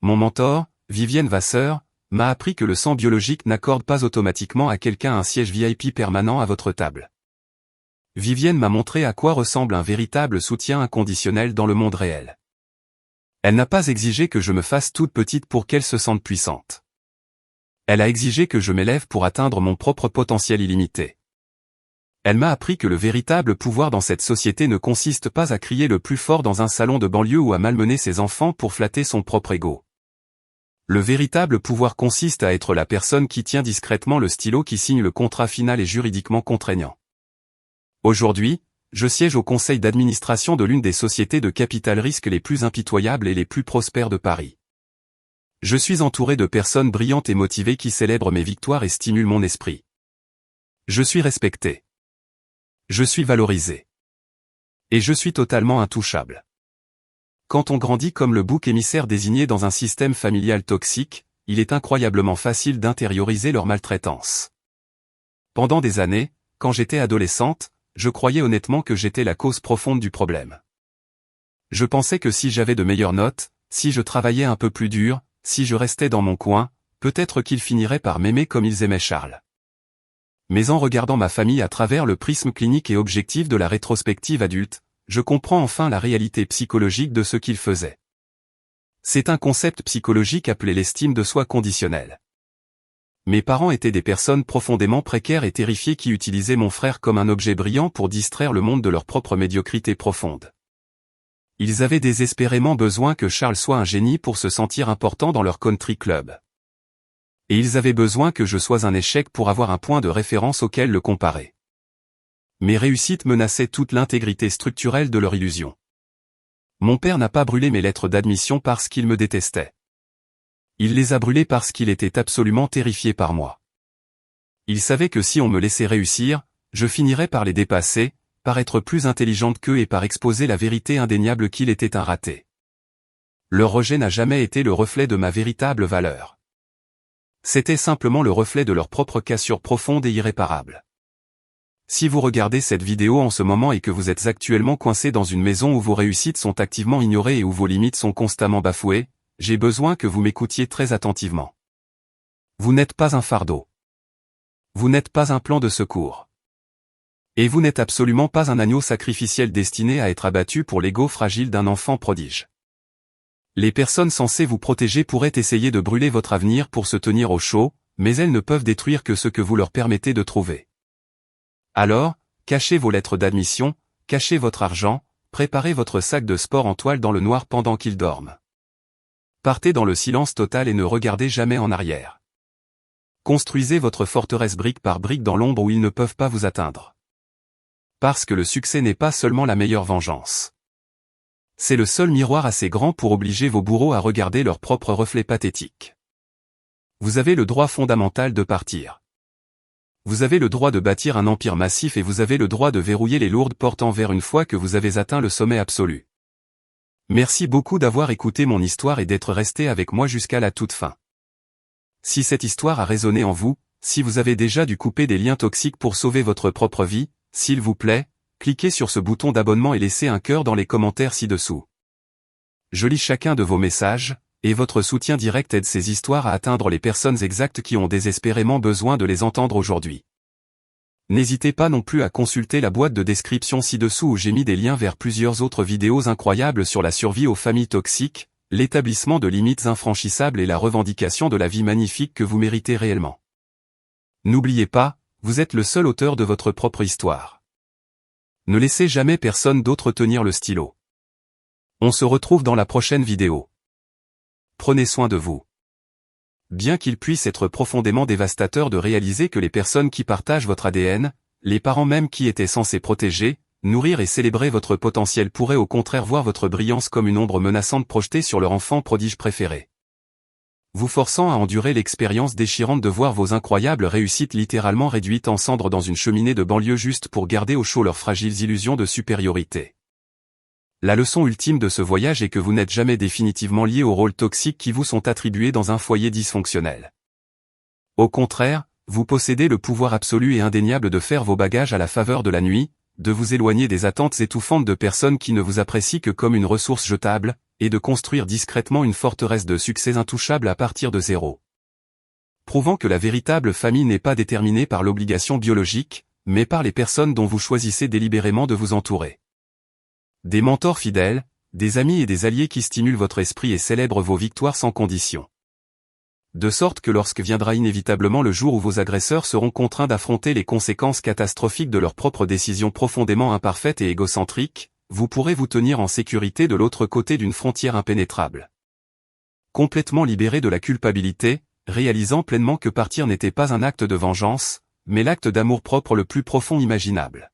Mon mentor, Vivienne Vasseur, m'a appris que le sang biologique n'accorde pas automatiquement à quelqu'un un siège VIP permanent à votre table. Vivienne m'a montré à quoi ressemble un véritable soutien inconditionnel dans le monde réel. Elle n'a pas exigé que je me fasse toute petite pour qu'elle se sente puissante. Elle a exigé que je m'élève pour atteindre mon propre potentiel illimité. Elle m'a appris que le véritable pouvoir dans cette société ne consiste pas à crier le plus fort dans un salon de banlieue ou à malmener ses enfants pour flatter son propre ego. Le véritable pouvoir consiste à être la personne qui tient discrètement le stylo qui signe le contrat final et juridiquement contraignant. Aujourd'hui, je siège au conseil d'administration de l'une des sociétés de capital risque les plus impitoyables et les plus prospères de Paris. Je suis entouré de personnes brillantes et motivées qui célèbrent mes victoires et stimulent mon esprit. Je suis respecté. Je suis valorisé. Et je suis totalement intouchable. Quand on grandit comme le bouc émissaire désigné dans un système familial toxique, il est incroyablement facile d'intérioriser leur maltraitance. Pendant des années, quand j'étais adolescente, je croyais honnêtement que j'étais la cause profonde du problème. Je pensais que si j'avais de meilleures notes, si je travaillais un peu plus dur, si je restais dans mon coin, peut-être qu'ils finiraient par m'aimer comme ils aimaient Charles. Mais en regardant ma famille à travers le prisme clinique et objectif de la rétrospective adulte, je comprends enfin la réalité psychologique de ce qu'ils faisaient. C'est un concept psychologique appelé l'estime de soi conditionnelle. Mes parents étaient des personnes profondément précaires et terrifiées qui utilisaient mon frère comme un objet brillant pour distraire le monde de leur propre médiocrité profonde. Ils avaient désespérément besoin que Charles soit un génie pour se sentir important dans leur country club. Et ils avaient besoin que je sois un échec pour avoir un point de référence auquel le comparer. Mes réussites menaçaient toute l'intégrité structurelle de leur illusion. Mon père n'a pas brûlé mes lettres d'admission parce qu'il me détestait. Il les a brûlées parce qu'il était absolument terrifié par moi. Il savait que si on me laissait réussir, je finirais par les dépasser, par être plus intelligente qu'eux et par exposer la vérité indéniable qu'il était un raté. Leur rejet n'a jamais été le reflet de ma véritable valeur. C'était simplement le reflet de leur propre cassure profonde et irréparable. Si vous regardez cette vidéo en ce moment et que vous êtes actuellement coincé dans une maison où vos réussites sont activement ignorées et où vos limites sont constamment bafouées, j'ai besoin que vous m'écoutiez très attentivement. Vous n'êtes pas un fardeau. Vous n'êtes pas un plan de secours. Et vous n'êtes absolument pas un agneau sacrificiel destiné à être abattu pour l'ego fragile d'un enfant prodige. Les personnes censées vous protéger pourraient essayer de brûler votre avenir pour se tenir au chaud, mais elles ne peuvent détruire que ce que vous leur permettez de trouver. Alors, cachez vos lettres d'admission, cachez votre argent, préparez votre sac de sport en toile dans le noir pendant qu'ils dorment. Partez dans le silence total et ne regardez jamais en arrière. Construisez votre forteresse brique par brique dans l'ombre où ils ne peuvent pas vous atteindre. Parce que le succès n'est pas seulement la meilleure vengeance. C'est le seul miroir assez grand pour obliger vos bourreaux à regarder leur propre reflet pathétique. Vous avez le droit fondamental de partir. Vous avez le droit de bâtir un empire massif et vous avez le droit de verrouiller les lourdes portes en verre une fois que vous avez atteint le sommet absolu. Merci beaucoup d'avoir écouté mon histoire et d'être resté avec moi jusqu'à la toute fin. Si cette histoire a résonné en vous, si vous avez déjà dû couper des liens toxiques pour sauver votre propre vie, s'il vous plaît, cliquez sur ce bouton d'abonnement et laissez un cœur dans les commentaires ci-dessous. Je lis chacun de vos messages, et votre soutien direct aide ces histoires à atteindre les personnes exactes qui ont désespérément besoin de les entendre aujourd'hui. N'hésitez pas non plus à consulter la boîte de description ci-dessous où j'ai mis des liens vers plusieurs autres vidéos incroyables sur la survie aux familles toxiques, l'établissement de limites infranchissables et la revendication de la vie magnifique que vous méritez réellement. N'oubliez pas, vous êtes le seul auteur de votre propre histoire. Ne laissez jamais personne d'autre tenir le stylo. On se retrouve dans la prochaine vidéo. Prenez soin de vous. Bien qu'il puisse être profondément dévastateur de réaliser que les personnes qui partagent votre ADN, les parents même qui étaient censés protéger, nourrir et célébrer votre potentiel pourraient au contraire voir votre brillance comme une ombre menaçante projetée sur leur enfant prodige préféré. Vous forçant à endurer l'expérience déchirante de voir vos incroyables réussites littéralement réduites en cendres dans une cheminée de banlieue juste pour garder au chaud leurs fragiles illusions de supériorité. La leçon ultime de ce voyage est que vous n'êtes jamais définitivement lié aux rôles toxiques qui vous sont attribués dans un foyer dysfonctionnel. Au contraire, vous possédez le pouvoir absolu et indéniable de faire vos bagages à la faveur de la nuit, de vous éloigner des attentes étouffantes de personnes qui ne vous apprécient que comme une ressource jetable, et de construire discrètement une forteresse de succès intouchable à partir de zéro. Prouvant que la véritable famille n'est pas déterminée par l'obligation biologique, mais par les personnes dont vous choisissez délibérément de vous entourer. Des mentors fidèles, des amis et des alliés qui stimulent votre esprit et célèbrent vos victoires sans condition. De sorte que lorsque viendra inévitablement le jour où vos agresseurs seront contraints d'affronter les conséquences catastrophiques de leurs propres décisions profondément imparfaites et égocentriques, vous pourrez vous tenir en sécurité de l'autre côté d'une frontière impénétrable. Complètement libéré de la culpabilité, réalisant pleinement que partir n'était pas un acte de vengeance, mais l'acte d'amour-propre le plus profond imaginable.